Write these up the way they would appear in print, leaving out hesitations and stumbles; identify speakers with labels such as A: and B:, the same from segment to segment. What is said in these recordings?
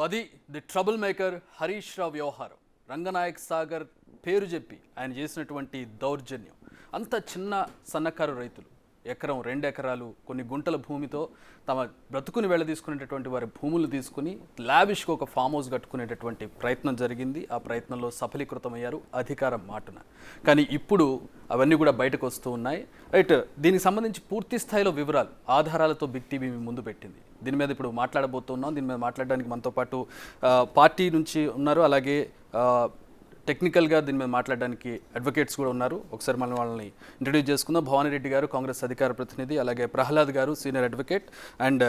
A: అది the trouble maker Harish Rao వ్యవహారం. రంగనాయక్ సాగర్ పేరు చెప్పి ఆయన చేసినటువంటి దౌర్జన్యం. అంత చిన్న సన్నకారు రైతులు ఎకరం 2 ఎకరాలు కొన్ని గుంటల భూమితో తమ బ్రతుకుని వెళ్ళదీసుకునేటటువంటి వారి భూములు తీసుకుని లావిష్గా ఒక ఫామ్ హౌస్ కట్టుకునేటటువంటి ప్రయత్నం జరిగింది. ఆ ప్రయత్నంలో సఫలీకృతమయ్యారు అధికారం మాటున. కానీ ఇప్పుడు అవన్నీ కూడా బయటకు వస్తూ ఉన్నాయి. రైట్, దీనికి సంబంధించి పూర్తి స్థాయిలో వివరాలు ఆధారాలతో బిగ్ టీవీ ముందు పెట్టింది. దీని మీద ఇప్పుడు మాట్లాడబోతున్నాం. దీని మీద మాట్లాడడానికి మనతో పాటు పార్టీ నుంచి ఉన్నారు, అలాగే టెక్నికల్గా దీని మీద మాట్లాడడానికి అడ్వకేట్స్ కూడా ఉన్నారు. ఒకసారి మనం వాళ్ళని ఇంట్రడ్యూస్ చేసుకుందాం. భవానీ రెడ్డి గారు కాంగ్రెస్ అధికార ప్రతినిధి, అలాగే ప్రహ్లాద్ గారు సీనియర్ అడ్వకేట్, అండ్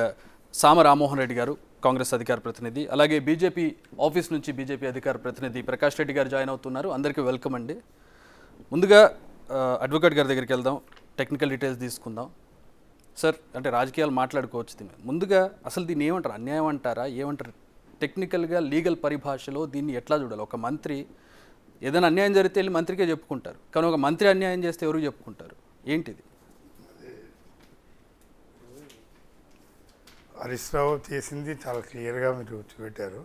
A: సామ రామ్మోహన్ రెడ్డి గారు కాంగ్రెస్ అధికార ప్రతినిధి, అలాగే బీజేపీ ఆఫీస్ నుంచి బీజేపీ అధికార ప్రతినిధి ప్రకాష్ రెడ్డి గారు జాయిన్ అవుతున్నారు. అందరికీ వెల్కమ్ అండి. ముందుగా అడ్వకేట్ గారి దగ్గరికి వెళ్దాం, టెక్నికల్ డీటెయిల్స్ తీసుకుందాం. సార్, అంటే రాజకీయాలు మాట్లాడుకోవచ్చు. దీన్ని ముందుగా అసలు దీన్ని ఏమంటారు? అన్యాయం అంటారా, ఏమంటారు? టెక్నికల్గా లీగల్ పరిభాషలో దీన్ని ఎట్లా చూడాలి? ఒక మంత్రి ఏదైనా అన్యాయం జరిగితే వెళ్ళి మంత్రికే చెప్పుకుంటారు, కానీ ఒక మంత్రి అన్యాయం చేస్తే ఎవరు చెప్పుకుంటారు? ఏంటిది?
B: హరీష్ రావు చేసింది చాలా క్లియర్గా మీరు చూపెట్టారు.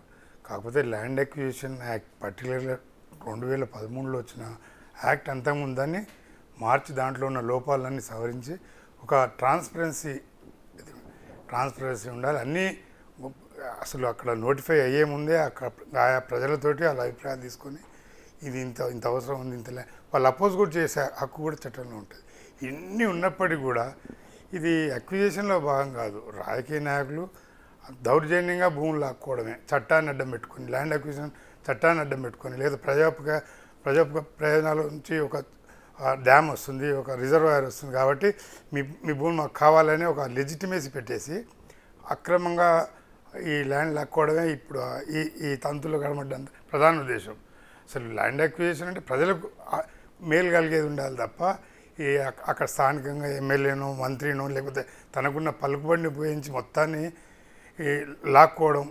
B: కాకపోతే ల్యాండ్ అక్విజిషన్ యాక్ట్ పర్టికులర్గా 2013లో వచ్చిన యాక్ట్ అంతకుముందని మార్చి దాంట్లో ఉన్న లోపాలన్నీ సవరించి ఒక ట్రాన్స్పరెన్సీ ఉండాలి. అన్నీ అసలు అక్కడ నోటిఫై అయ్యే ముందే అక్కడ ఆయా ప్రజలతోటి వాళ్ళ అభిప్రాయాలు తీసుకొని ఇది ఇంత అవసరం ఉంది, వాళ్ళు అపోజ్ కూడా చేసే హక్కు కూడా చట్టంలో ఉంటుంది. ఇన్ని ఉన్నప్పటికీ కూడా ఇది అక్విజిషన్లో భాగం కాదు. రాజకీయ నాయకులు దౌర్జన్యంగా భూములు లాక్కోవడమే, చట్టాన్ని అడ్డం పెట్టుకొని, ల్యాండ్ అక్విజిషన్ చట్టాన్ని అడ్డం పెట్టుకొని, లేదా ప్రజా ప్రయోజనాల నుంచి ఒక డ్యామ్ వస్తుంది, ఒక రిజర్వాయర్ వస్తుంది కాబట్టి మీ భూమి మాకు కావాలని ఒక లెజిటిమేసీ పెట్టేసి అక్రమంగా ఈ ల్యాండ్ లాక్కోవడమే ఇప్పుడు ఈ తంతులో కనబడ్డ ప్రధాన ఉద్దేశం. అసలు ల్యాండ్ అక్విజిషన్ అంటే ప్రజలకు మేలు కలిగేది ఉండాలి తప్ప ఈ అక్కడ స్థానికంగా ఎమ్మెల్యేనో మంత్రినో లేకపోతే తనకున్న పలుకుబడిని ఉపయోగించి మొత్తాన్ని లాక్కోవడం,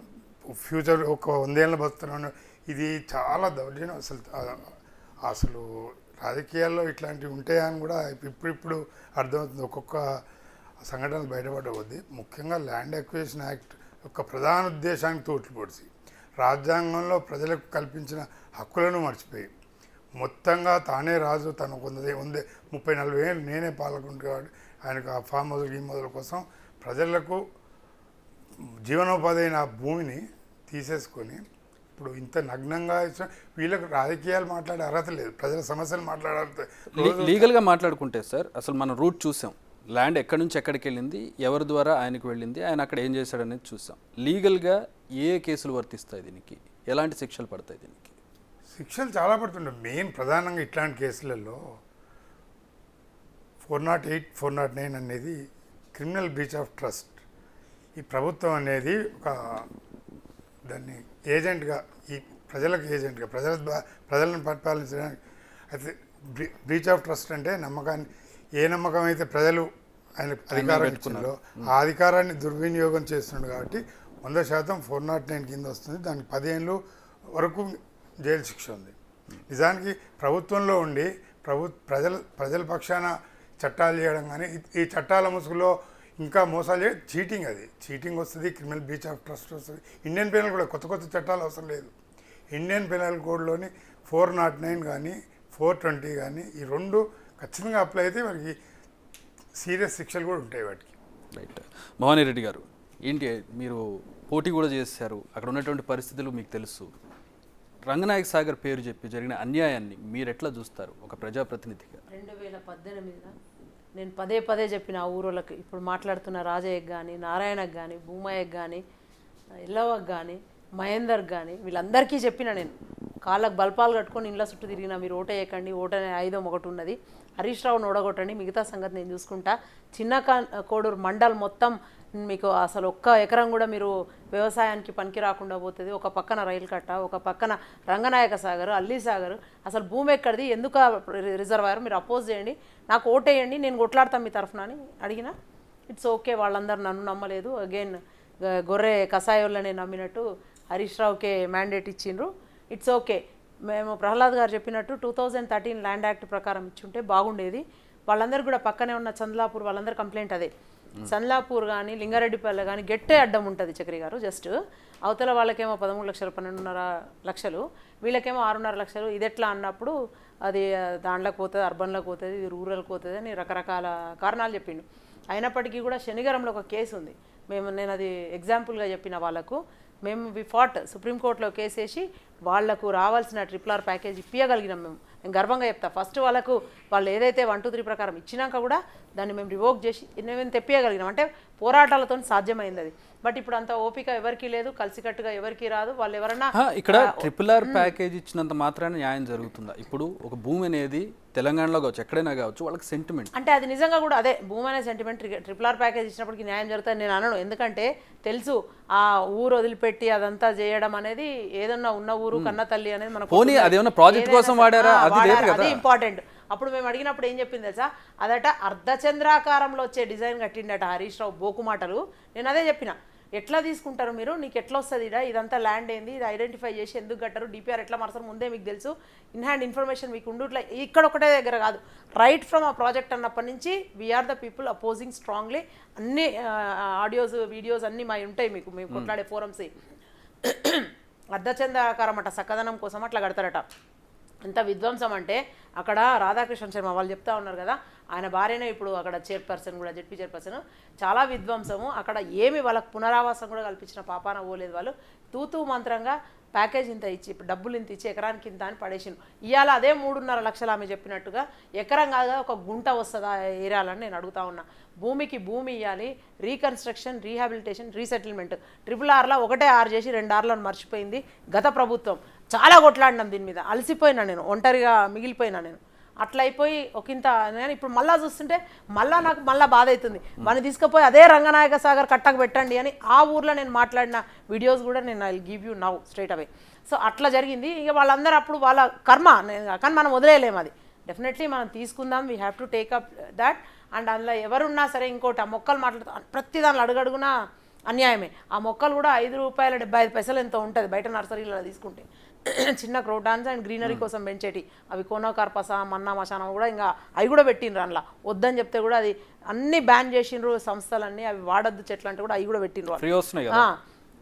B: ఫ్యూచర్ ఒక 100 ఏళ్ళ బతున్నాను, ఇది చాలా దౌర్జన్యం. అసలు రాజకీయాల్లో ఇట్లాంటివి ఉంటాయని కూడా ఇప్పుడు అర్థమవుతుంది. ఒక్కొక్క సంఘటనలు బయటపడవద్ది. ముఖ్యంగా ల్యాండ్ అక్విజిషన్ యాక్ట్ యొక్క ప్రధాన ఉద్దేశానికి తోట్లు పొడిచి రాజ్యాంగంలో ప్రజలకు కల్పించిన హక్కులను మర్చిపోయి మొత్తంగా తానే రాజు, తను 30-40 ఏళ్ళు నేనే పాల్గొంటాడు, ఆయనకు ఆ ఫామ్ హౌస్ ఈ మొదల కోసం ప్రజలకు జీవనోపాధి అయిన భూమిని తీసేసుకొని ఇప్పుడు ఇంత నగ్నంగా వీళ్ళకు రాజకీయాలు మాట్లాడే అర్హత లేదు, ప్రజల సమస్యలు మాట్లాడాలి.
A: లీగల్గా మాట్లాడుకుంటే సార్, అసలు మనం రూట్ చూసాం, ల్యాండ్ ఎక్కడి నుంచి ఎక్కడికి వెళ్ళింది, ఎవరి ద్వారా ఆయనకు వెళ్ళింది, ఆయన అక్కడ ఏం చేశాడనేది చూసాం. లీగల్గా ఏ కేసులు వర్తిస్తాయి దీనికి? ఎలాంటి శిక్షలు పడతాయి దీనికి?
B: శిక్షలు చాలా పడుతుంటాయి. మెయిన్ ప్రధానంగా ఇట్లాంటి కేసులలో 408, 409 అనేది క్రిమినల్ బ్రీచ్ ఆఫ్ ట్రస్ట్. ఈ ప్రభుత్వం అనేది ఒక దాన్ని ఏజెంట్గా, ఈ ప్రజలకు ఏజెంట్గా ప్రజలను పరిపాలించడానికి. అయితే బ్రీచ్ ఆఫ్ ట్రస్ట్ అంటే ఏ నమ్మకం అయితే ప్రజలు ఆయన అధికారం ఇచ్చిందో ఆ అధికారాన్ని దుర్వినియోగం చేస్తున్నాడు కాబట్టి 100% 409 కింద వస్తుంది. దానికి 10 ఏళ్ళు వరకు జైలు శిక్ష ఉంది. నిజానికి ప్రభుత్వంలో ఉండి ప్రజల పక్షాన చట్టాలు చేయడం కానీ, ఈ చట్టాల ముసుగులో ఇంకా మోసాలు చేయడం చీటింగ్. అది చీటింగ్ వస్తుంది, క్రిమినల్ బ్రీచ్ ఆఫ్ ట్రస్ట్ వస్తుంది. ఇండియన్ పెనల్ కూడా కొత్త చట్టాలు అవసరం లేదు. ఇండియన్ పెనల్ కోడ్లోని 409 కానీ 420 కానీ ఈ రెండు ఖచ్చితంగా అప్లై అయితే మనకి సీరియస్ శిక్షలు కూడా ఉంటాయి వాటికి.
A: రైట్. భవానీ రెడ్డి గారు, ఏంటి మీరు పోటీ కూడా చేశారు, అక్కడ ఉన్నటువంటి పరిస్థితులు మీకు తెలుసు. రంగనాయక్ సాగర్ పేరు చెప్పి జరిగిన అన్యాయాన్ని మీరు ఎట్లా చూస్తారు ఒక ప్రజాప్రతినిధిగా?
C: 2018 నేను పదే చెప్పిన ఆ ఊరోళ్ళకి, ఇప్పుడు మాట్లాడుతున్న రాజయ్యకి కానీ, నారాయణకు కానీ, భూమయ్యకి కానీ, ఎల్లవకి కానీ, మహేందర్కి కానీ, వీళ్ళందరికీ చెప్పిన నేను. కాళ్ళకు బల్పాలు కట్టుకొని ఇండ్ల చుట్టూ తిరిగిన, మీరు ఓటేయకండి, ఓటనే ఆయుధం ఒకటి ఉన్నది, హరీష్ రావును ఓడగొట్టండి, మిగతా సంగతి నేను చూసుకుంటా. చిన్న కోడూరు మండల్ మొత్తం మీకు అసలు ఒక్క ఎకరం కూడా మీరు వ్యవసాయానికి పనికి రాకుండా పోతుంది. ఒక పక్కన రైలు కట్ట, ఒక పక్కన రంగనాయక సాగర్, అల్లి సాగర్, అసలు భూమి ఎక్కడిది, ఎందుకు రిజర్వాయర్, మీరు అపోజ్ చేయండి, నాకు ఓటేయండి, నేను కొట్లాడతాను మీ తరఫున అని అడిగిన. ఇట్స్ ఓకే, వాళ్ళందరూ నన్ను నమ్మలేదు. అగైన్ గొర్రె కషాయోళ్ళనే నమ్మినట్టు హరీష్ రావుకే మ్యాండేట్ ఇచ్చిండ్రు. It's okay. మేము ప్రహ్లాద్ గారు చెప్పినట్టు 2013 ల్యాండ్ యాక్ట్ ప్రకారం ఇచ్చుంటే బాగుండేది. వాళ్ళందరూ కూడా పక్కనే ఉన్న చంద్లాపూర్ వాళ్ళందరూ కంప్లైంట్ అదే, సన్లాపూర్ కానీ లింగారెడ్డిపల్లె కానీ గట్టే అడ్డం ఉంటుంది చక్రి గారు. జస్ట్ అవతల వాళ్ళకేమో 13 లక్షలు 12.5 లక్షలు, వీళ్ళకేమో 6.5 లక్షలు. ఇది ఎట్లా అన్నప్పుడు అది దాంట్లోకి పోతుంది, అర్బన్లోకి పోతుంది, ఇది రూరల్కి పోతుంది అని రకరకాల కారణాలు చెప్పిండు. అయినప్పటికీ కూడా శనిగరంలో ఒక కేసు ఉంది. నేను అది ఎగ్జాంపుల్గా చెప్పిన వాళ్ళకు, మేము ఫాట్ సుప్రీంకోర్టులో కేసు వేసి వాళ్లకు రావాల్సిన RRR ప్యాకేజ్ ఇప్పించగలిగినాం. నేను గర్వంగా చెప్తా. ఫస్ట్ వాళ్ళు ఏదైతే 1, 2, 3 ప్రకారం ఇచ్చినాక కూడా దాన్ని మేము రివోక్ చేసి మేము తెప్పియగలిగినాం. అంటే పోరాటాలతో సాధ్యమైంది అది. బట్ ఇప్పుడు అంత ఓపిక ఎవరికి లేదు, కలిసికట్టుగా ఎవరికి రాదు. వాళ్ళు ఎవరన్నా
A: ఇక్కడ RRR ప్యాకేజ్ ఇచ్చినంత మాత్రాన న్యాయం జరుగుతుందా? ఇప్పుడు ఒక భూమి అనేది తెలంగాణలో కావచ్చు, ఎక్కడైనా కావచ్చు, వాళ్ళకి సెంటిమెంట్
C: అంటే అది నిజంగా కూడా అదే భూమి అనే సెంటిమెంట్. RRR ప్యాకేజ్ ఇచ్చినప్పటికీ న్యాయం జరుగుతుంది నేను అనను. ఎందుకంటే తెలుసు ఆ ఊరు వదిలిపెట్టి అదంతా చేయడం అనేది ఏదన్నా ఉన్న ఊరు కన్న తల్లి అనేది మనకు
A: ప్రాజెక్ట్ కోసం వాడారా
C: అది ఇంపార్టెంట్. అప్పుడు మేము అడిగినప్పుడు ఏం చెప్పింది తెలుసా, అదట అర్ధచంద్రాకారంలో వచ్చే డిజైన్ కట్టిండట హరీష్ రావు. బోకు మాటలు. నేను అదే చెప్పిన, ఎట్లా తీసుకుంటారు మీరు, నీకు ఎట్లా వస్తుంది ఇదంతా ల్యాండ్ ఏంది, ఇది ఐడెంటిఫై చేసి ఎందుకు కట్టారు, DPR ఎట్లా మార్చారు ముందే మీకు తెలుసు, ఇన్ హ్యాండ్ ఇన్ఫర్మేషన్ మీకు ఉండుట్లా. ఇక్కడ ఒకటే దగ్గర కాదు, రైట్ ఫ్రమ్ ఆ ప్రాజెక్ట్ అన్నప్పటి నుంచి we are the people opposing strongly. అన్ని ఆడియోస్ వీడియోస్ అన్నీ మా ఉంటాయి మీకు, మేము కొట్లాడే ఫోరమ్స్. అర్ధచంద్రాకారం అట సక్కదనం కోసం అట్లా కడతారట. ఎంత విధ్వంసం అంటే అక్కడ రాధాకృష్ణ శర్మ వాళ్ళు చెప్తా ఉన్నారు కదా, ఆయన భార్యనే ఇప్పుడు అక్కడ చైర్పర్సన్ కూడా, జెడ్పీ చైర్పర్సన్. చాలా విధ్వంసము అక్కడ. ఏమి వాళ్ళకు పునరావాసం కూడా కల్పించిన పాపాన పోలేదు వాళ్ళు. తూతూ మంత్రంగా ప్యాకేజ్ ఇంత ఇచ్చి, డబ్బులు ఇంత ఇచ్చి ఎకరానికి ఇంత అని పడేసిండు. ఇవాళ అదే 3.5 లక్షలు ఆమె చెప్పినట్టుగా ఎకరం కాదు ఒక గుంట వస్తుందా ఏరియాలని నేను అడుగుతా ఉన్నా. భూమికి భూమి ఇవ్వాలి, రీకన్స్ట్రక్షన్, రీహాబిలిటేషన్, రీసెటిల్మెంట్. RRRలో 1 6 చేసి 2 6లను మర్చిపోయింది గత ప్రభుత్వం. చాలా కొట్లాడినాం దీని మీద, అలసిపోయినా నేను, ఒంటరిగా మిగిలిపోయినా నేను. అట్లా అయిపోయి ఒకంత నేను ఇప్పుడు మళ్ళీ చూస్తుంటే నాకు బాధ అవుతుంది. వాడిని తీసుకుపోయి అదే రంగనాయక సాగర్ కట్టకు పెట్టండి అని ఆ ఊర్లో నేను మాట్లాడిన వీడియోస్ కూడా నేను I give you now straight away. So అట్లా జరిగింది. ఇక వాళ్ళందరూ అప్పుడు వాళ్ళ కర్మ, కానీ మనం వదిలేయలేము. అది డెఫినెట్లీ మనం తీసుకుందాం. We have to take up that. And అందులో ఎవరున్నా సరే ఇంకోటి, ఆ మొక్కలు మాట్లాడుతూ ప్రతి దానిలో అడుగడుగునా అన్యాయమే. ఆ మొక్కలు కూడా ₹5.75 ఎంతో ఉంటుంది బయట నర్సరీలో తీసుకుంటే. చిన్న క్రోటాన్స్ అండ్ గ్రీనరీ కోసం పెంచేటి అవి కోనోకార్పస, మన్నా మశానం కూడా ఇంకా అవి కూడా పెట్టిండ్రు. అందులో వద్దని చెప్తే కూడా అది అన్ని బ్యాన్ చేసిండ్రు సంస్థలన్నీ. అవి వాడద్దు చెట్లు అంటే కూడా అవి కూడా పెట్టిండ్రు.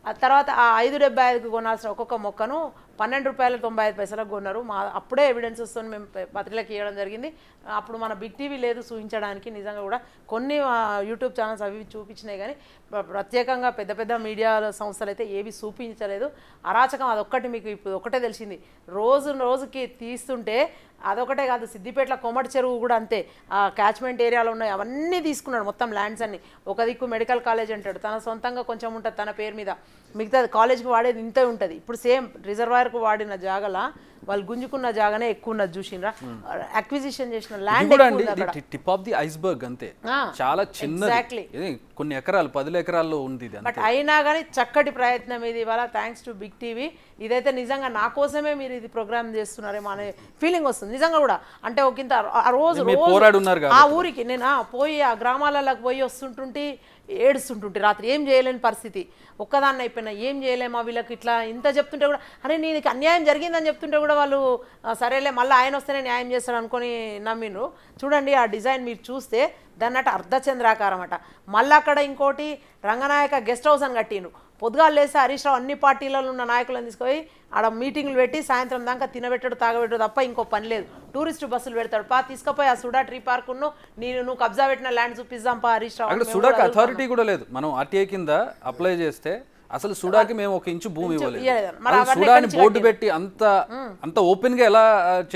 C: ఆ తర్వాత ఆ 5.75కు కొనాల్సిన ఒక్కొక్క మొక్కను ₹12.95 కొన్నారు. అప్పుడే ఎవిడెన్స్ వస్తుంది, మేము పత్రికలకు ఇవ్వడం జరిగింది. అప్పుడు మన బిగ్ టీవీ లేదు చూపించడానికి. నిజంగా కూడా కొన్ని యూట్యూబ్ ఛానల్స్ అవి చూపించినాయి, కానీ ప్రత్యేకంగా పెద్ద పెద్ద మీడియా సంస్థలు అయితే ఏవి చూపించలేదు. అరాచకం అదొక్కటి మీకు ఇప్పుడు ఒకటే తెలిసింది. రోజుకి తీస్తుంటే అదొకటే కాదు, సిద్దిపేటలో కొమటి చెరువు కూడా అంతే. ఆ క్యాచ్మెంట్ ఏరియాలో ఉన్నాయి అవన్నీ తీసుకున్నాడు, మొత్తం ల్యాండ్స్ అన్ని. ఒక దిక్కు మెడికల్ కాలేజ్ అంటాడు, తన సొంతంగా కొంచెం ఉంటుంది తన పేరు మీద, మిగతా కాలేజ్కి వాడేది ఇంతే ఉంటుంది. ఇప్పుడు సేమ్ రిజర్వాయర్కు వాడిన జాగల వాళ్ళు గుంజుకున్న జాగానే ఎక్కువ ఉన్నది చూసిండ్రా. అక్విజిషన్ చేసిన land
A: tip of the iceberg అంతే, చాలా చిన్నది, కొన్ని ఎకరాలు 10 ఎకరాల్లో ఉంది.
C: బట్ అయినా కానీ చక్కటి ప్రయత్నం ఇది. ఇవాళ థ్యాంక్స్ టు బిగ్ టీవీ. ఇదైతే నిజంగా నా కోసమే మీరు ఇది ప్రోగ్రామ్ చేస్తున్నారేమో అనే ఫీలింగ్ వస్తుంది నిజంగా కూడా. అంటే ఒకంత ఆ రోజు ఆ ఊరికి నేను పోయి ఆ గ్రామాలలోకి పోయి వస్తుంటుంటే ఏడుస్తుంటుంటే రాత్రి ఏం చేయలేని పరిస్థితి, ఒక్కదాన్ని అయిపోయినా ఏం చేయలేమా వీళ్ళకి ఇట్లా ఇంత చెప్తుంటే కూడా, అరే నీకు అన్యాయం జరిగిందని చెప్తుంటే కూడా వాళ్ళు సరేలే మళ్ళీ ఆయన వస్తేనే న్యాయం చేస్తాడు అనుకొని నమ్మిండ్రు. చూడండి ఆ డిజైన్ మీరు చూస్తే దాన్ని అట అర్ధచంద్రాకారం అట. మళ్ళీ అక్కడ ఇంకోటి రంగనాయక గెస్ట్ హౌస్ అని కట్టిండ్రు. పొద్దుగాలు లేస్తే హరీష్ రావు అన్ని పార్టీలలో ఉన్న నాయకులను తీసుకొని ఆడ మీటింగ్లు పెట్టి సాయంత్రం దాకా తినబెట్టడు తాగబెట్టడు తప్ప ఇంకో పని లేదు. టూరిస్ట్ బస్సులు పెడతాడు, తీసుకుపోయి ఆ సుడా ట్రీ పార్క్ నువ్వు కబ్జా పెట్టిన ల్యాండ్ చూపిద్దాం హరీష్ రావు.
A: సుడాకి అథారిటీ కూడా లేదు. మనం ఆర్టీఐ కింద అప్లై చేస్తే అసలు సుడాకి మేము 1 ఇంచు భూమి ఇవ్వలేదు. సుడాని బోర్డు పెట్టి అంత ఓపెన్ గా ఎలా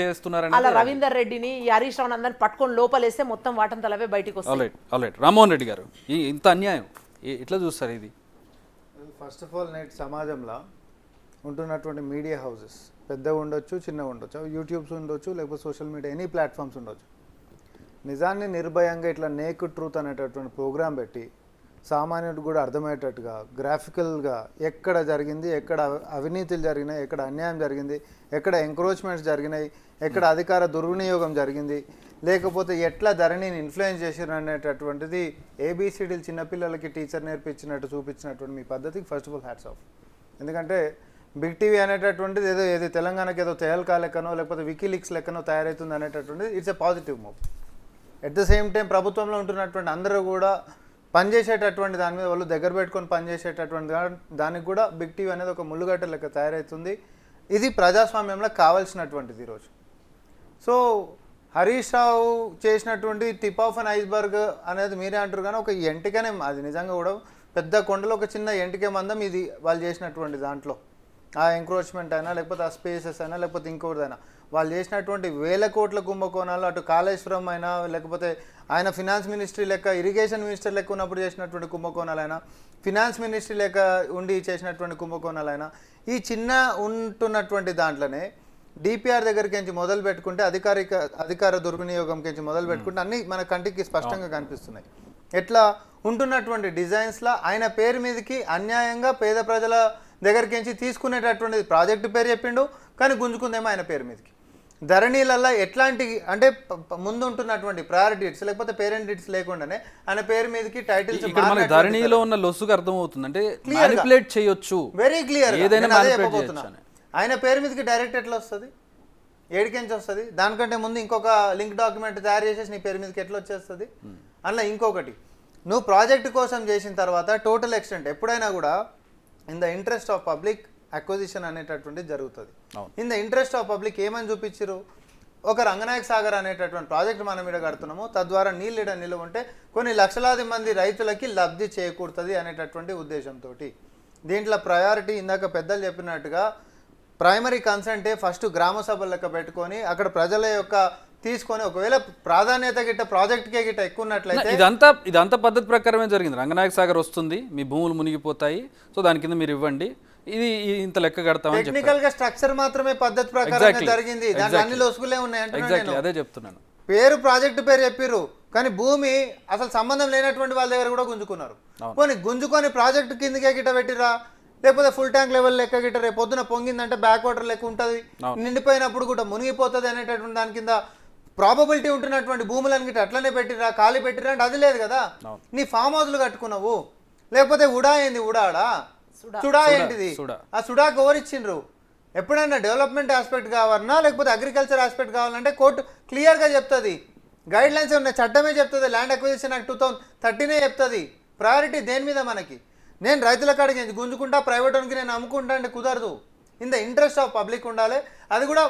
A: చేస్తున్నారని
C: అలా రవీందర్ రెడ్డిని హరీష్ రావు అందరిని పట్టుకొని లోపలేస్తే మొత్తం వాటంతలవే బయటకు వస్తాయి.
A: రామ్మోహన్ రెడ్డి గారు, ఇంత అన్యాయం ఎట్లా చూస్తారు ఇది?
D: ఫస్ట్ ఆఫ్ ఆల్ నేటి సమాజంలో ఉంటున్నటువంటి మీడియా హౌసెస్ పెద్దగా ఉండొచ్చు, చిన్నగా ఉండొచ్చు, యూట్యూబ్స్ ఉండొచ్చు, లేకపోతే సోషల్ మీడియా ఎనీ ప్లాట్ఫామ్స్ ఉండొచ్చు. నిజాన్ని నిర్భయంగా ఇట్లా నేక్డ్ ట్రూత్ అనేటటువంటి ప్రోగ్రాం పెట్టి సామాన్యుడికి కూడా అర్థమయ్యేటట్టుగా గ్రాఫికల్గా ఎక్కడ జరిగింది, ఎక్కడ అవినీతులు జరిగినాయి, ఎక్కడ అన్యాయం జరిగింది, ఎక్కడ ఎంక్రోచ్మెంట్స్ జరిగినాయి, ఎక్కడ అధికార దుర్వినియోగం జరిగింది, లేకపోతే ఎట్లా ధరణిని ఇన్ఫ్లుయెన్స్ చేసారు అనేటటువంటిది ఏబిసిడీలు చిన్నపిల్లలకి టీచర్ నేర్పించినట్టు చూపించినటువంటి మీ పద్ధతికి first of all hats off. ఎందుకంటే బిగ్ టీవీ అనేటటువంటిది ఏది తెలంగాణకి ఏదో తెహల్కా లెక్కనో లేకపోతే వికీలీక్స్ లెక్కనో తయారవుతుంది అనేటటువంటిది it's a positive move. At the same time ప్రభుత్వంలో ఉంటున్నటువంటి అందరూ కూడా పనిచేసేటటువంటి దాని మీద వాళ్ళు దగ్గర పెట్టుకొని పనిచేసేటటువంటి దానికి కూడా బిగ్ టీవీ అనేది ఒక ముళ్ళుగట్ట లెక్క తయారవుతుంది. ఇది ప్రజాస్వామ్యంలో కావాల్సినటువంటిది ఈరోజు. సో హరీష్ రావు చేసినటువంటి టిప్ ఆఫ్ అన్ ఐస్బర్గ్ అనేది మీరే అంటారు, కానీ ఒక ఎంటికనే అది నిజంగా కూడా పెద్ద కొండలో ఒక చిన్న ఎంటికే మందం ఇది వాళ్ళు చేసినటువంటి దాంట్లో. ఆ ఎంక్రోచ్మెంట్ అయినా లేకపోతే ఆ స్పేసెస్ అయినా లేకపోతే ఇంకోటిదైనా వాళ్ళు చేసినటువంటి వేల కోట్ల కుంభకోణాలు, అటు కాళేశ్వరం అయినా లేకపోతే ఆయన ఫినాన్స్ మినిస్ట్రీ లెక్క ఇరిగేషన్ మినిస్టర్ లెక్క ఉన్నప్పుడు చేసినటువంటి కుంభకోణాలైనా, ఫినాన్స్ మినిస్ట్రీ లెక్క ఉండి చేసినటువంటి కుంభకోణాలైనా, ఈ చిన్న ఉంటున్నటువంటి దాంట్లోనే డిపిఆర్ దగ్గరికి నుంచి మొదలు పెట్టుకుంటే అధికార దుర్వినియోగంకి మొదలు పెట్టుకుంటే అన్నీ మన కంటికి స్పష్టంగా కనిపిస్తున్నాయి. ఎట్లా ఉంటున్నటువంటి డిజైన్స్లో ఆయన పేరు మీదకి అన్యాయంగా పేద ప్రజల దగ్గరికి తీసుకునేటటువంటి ప్రాజెక్టు పేరు చెప్పిండు, కానీ గుంజుకుందేమో ఆయన పేరు మీదకి. ధరణిలల్లో ఎట్లాంటి అంటే ముందు ఉంటున్నటువంటి ప్రయారిటీస్ లేకపోతే పేరెంట్ డీట్స్ లేకుండానే ఆయన పేరు మీదకి టైటిల్స్
A: ధరణిలో ఉన్న లొసుగు అర్థమవుతుంది. అంటే మ్యానిపులేట్ చేయొచ్చు,
D: వెరీ క్లియర్.
A: ఏదైనా
D: ఆయన పేరు మీదకి డైరెక్ట్ ఎట్లా వస్తుంది, ఏడికెంచి వస్తుంది? దానికంటే ముందు ఇంకొక లింక్ డాక్యుమెంట్ తయారు చేసేసి నీ పేరు మీదకి ఎట్లా వచ్చేస్తుంది? అందులో ఇంకొకటి, నువ్వు ప్రాజెక్ట్ కోసం చేసిన తర్వాత టోటల్ ఎక్స్టెంట్ ఎప్పుడైనా కూడా in the interest of public acquisition అనేటటువంటిది జరుగుతుంది. In the interest of public ఏమని చూపించారు? ఒక రంగనాయక సాగర్ అనేటటువంటి ప్రాజెక్ట్ మనం ఇక్కడ కడుతున్నాము, తద్వారా నీళ్ళు నిల్వ ఉంటే కొన్ని లక్షలాది మంది రైతులకి లబ్ధి చేకూరుతుంది అనేటటువంటి ఉద్దేశంతో. దీంట్లో ప్రయారిటీ ఇందాక పెద్దలు చెప్పినట్టుగా ప్రైమరీ కన్సెంటే ఫస్ట్ గ్రామ సభలు లెక్క పెట్టుకొని అక్కడ ప్రజల యొక్క తీసుకొని ఒకవేళ ప్రాధాన్యత గిట్ట ప్రాజెక్ట్కే గిట్ట ఎక్కువ ఉన్నట్లయితే
A: ఇదంతా పద్ధతి ప్రకారమే జరిగింది. రంగనాయక సాగర్ వస్తుంది, మీ భూములు మునిగిపోతాయి, సో దాని కింద మీరు ఇవ్వండి, ఇది ఇంత లెక్క కడతామని
D: టెక్నికల్ గా స్ట్రక్చర్ మాత్రమే పద్ధతి ప్రకారం జరిగింది. దాంట్లో అన్ని లోసుకులే ఉన్నాయి.
A: అదే చెప్తున్నాను.
D: పేరు ప్రాజెక్టు పేరు చెప్పిర్రు, కానీ భూమి అసలు సంబంధం లేనటువంటి వాళ్ళ దగ్గర కూడా గుంజుకున్నారు. పోనీ గుంజుకొని ప్రాజెక్టు కిందకే గిట్ట పెట్టిరా, లేకపోతే ఫుల్ ట్యాంక్ లెవెల్ లెక్క గిట్ట రేపు పొద్దున పొంగిందంటే బ్యాక్ వాటర్ లెక్క ఉంటుంది, నిండిపోయినప్పుడు కూడా మునిగిపోతుంది అనేటటువంటి దాని కింద ప్రాబబిలిటీ ఉంటున్నటువంటి భూములను గిట్ట అట్లనే పెట్టిరా, ఖాళీ పెట్టిరా అంటే అది లేదు కదా. నీ ఫామ్ హౌస్లు కట్టుకున్నావు, లేకపోతే ఉడా ఏంది, ఉడాడా సుడా ఏంటిది, ఆ సుడాకు ఎవరిచ్చిండ్రు? ఎప్పుడైనా డెవలప్మెంట్ ఆస్పెక్ట్ కావాలన్నా లేకపోతే అగ్రికల్చర్ ఆస్పెక్ట్ కావాలంటే కోర్టు క్లియర్గా చెప్తుంది, గైడ్ లైన్స్ ఉన్న చట్టమే చెప్తుంది, ల్యాండ్ అక్విజిషన్ యాక్ట్ 2013 చెప్తుంది. ప్రయారిటీ దేని మీద మనకి? నేను రైతుల కాడికి గుంజుకుంటా, ప్రైవేట్ వానికి నేను అమ్ముకుంటా అంటే కుదరదు. In the interest of public ఉండాలి, అది కూడా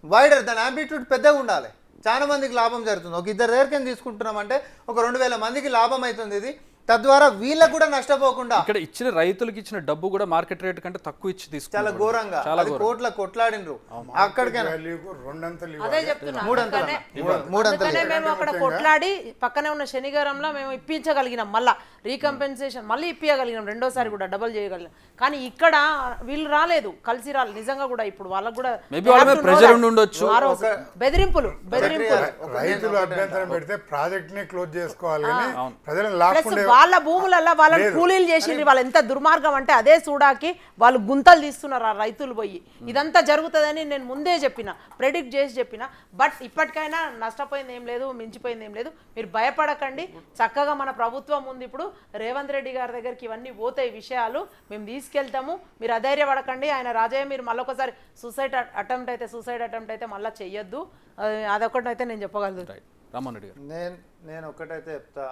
D: వైడర్, దాని యాంప్లిట్యూడ్ పెద్దగా ఉండాలి, చాలా మందికి లాభం జరుగుతుంది. ఒక ఇద్దరు దగ్గరికి తీసుకుంటున్నామంటే ఒక 2000 మందికి లాభం అవుతుంది. ఇది తద్వారా వీళ్ళకు కూడా నష్టపోకుండా
A: ఇక్కడ ఇచ్చిన రైతులకు ఇచ్చిన డబ్బు కూడా మార్కెట్ రేట్ కంటే తక్కువ ఇచ్చి తీసుకు
D: చాలా ఘోరంగా కోట్ల కొట్లాడినరు. అక్కడికైనా
C: మూడంతలే మేము అక్కడ కొట్లాడి పక్కనే ఉన్న శనిగారంలో మేము ఇప్పించగలిగినాం, మళ్ళీ రీకంపెన్సేషన్ మళ్ళీ ఇప్పించగలిగినాం, రెండోసారి కూడా డబల్ చేయగలిగినాం. కానీ ఇక్కడ వీళ్ళు రాలేదు, కలిసి రాలేదు నిజంగా కూడా. ఇప్పుడు వాళ్ళకు కూడా బెదిరింపులు
B: రైతులు అభ్యంతరం పెడితే ప్రాజెక్ట్ ని క్లోజ్ చేసుకోవాలి,
C: వాళ్ళ భూములలో వాళ్ళని కూలీలు చేసిండ్రు. వాళ్ళు ఎంత దుర్మార్గం అంటే అదే సూడాకి వాళ్ళు గుంతలు తీస్తున్నారు ఆ రైతులు పోయి. ఇదంతా జరుగుతుందని నేను ముందే చెప్పిన, ప్రెడిక్ట్ చేసి చెప్పిన. బట్ ఇప్పటికైనా నష్టపోయింది ఏం లేదు, మించిపోయింది ఏం లేదు. మీరు భయపడకండి, చక్కగా మన ప్రభుత్వం ఉంది. ఇప్పుడు రేవంత్ రెడ్డి గారి దగ్గరికి ఇవన్నీ పోతాయి విషయాలు, మేము తీసుకెళ్తాము, మీరు అధైర్యపడకండి. ఆయన రాజయ్య మీరు మళ్ళొకసారి సూసైడ్ అటెంప్ట్ అయితే మళ్ళీ చెయ్యొద్దు, అదొకటైతే నేను చెప్పగలను.
A: రామ్మోహన్ రెడ్డి గారు,
D: నేను ఒక్కటైతే చెప్తా,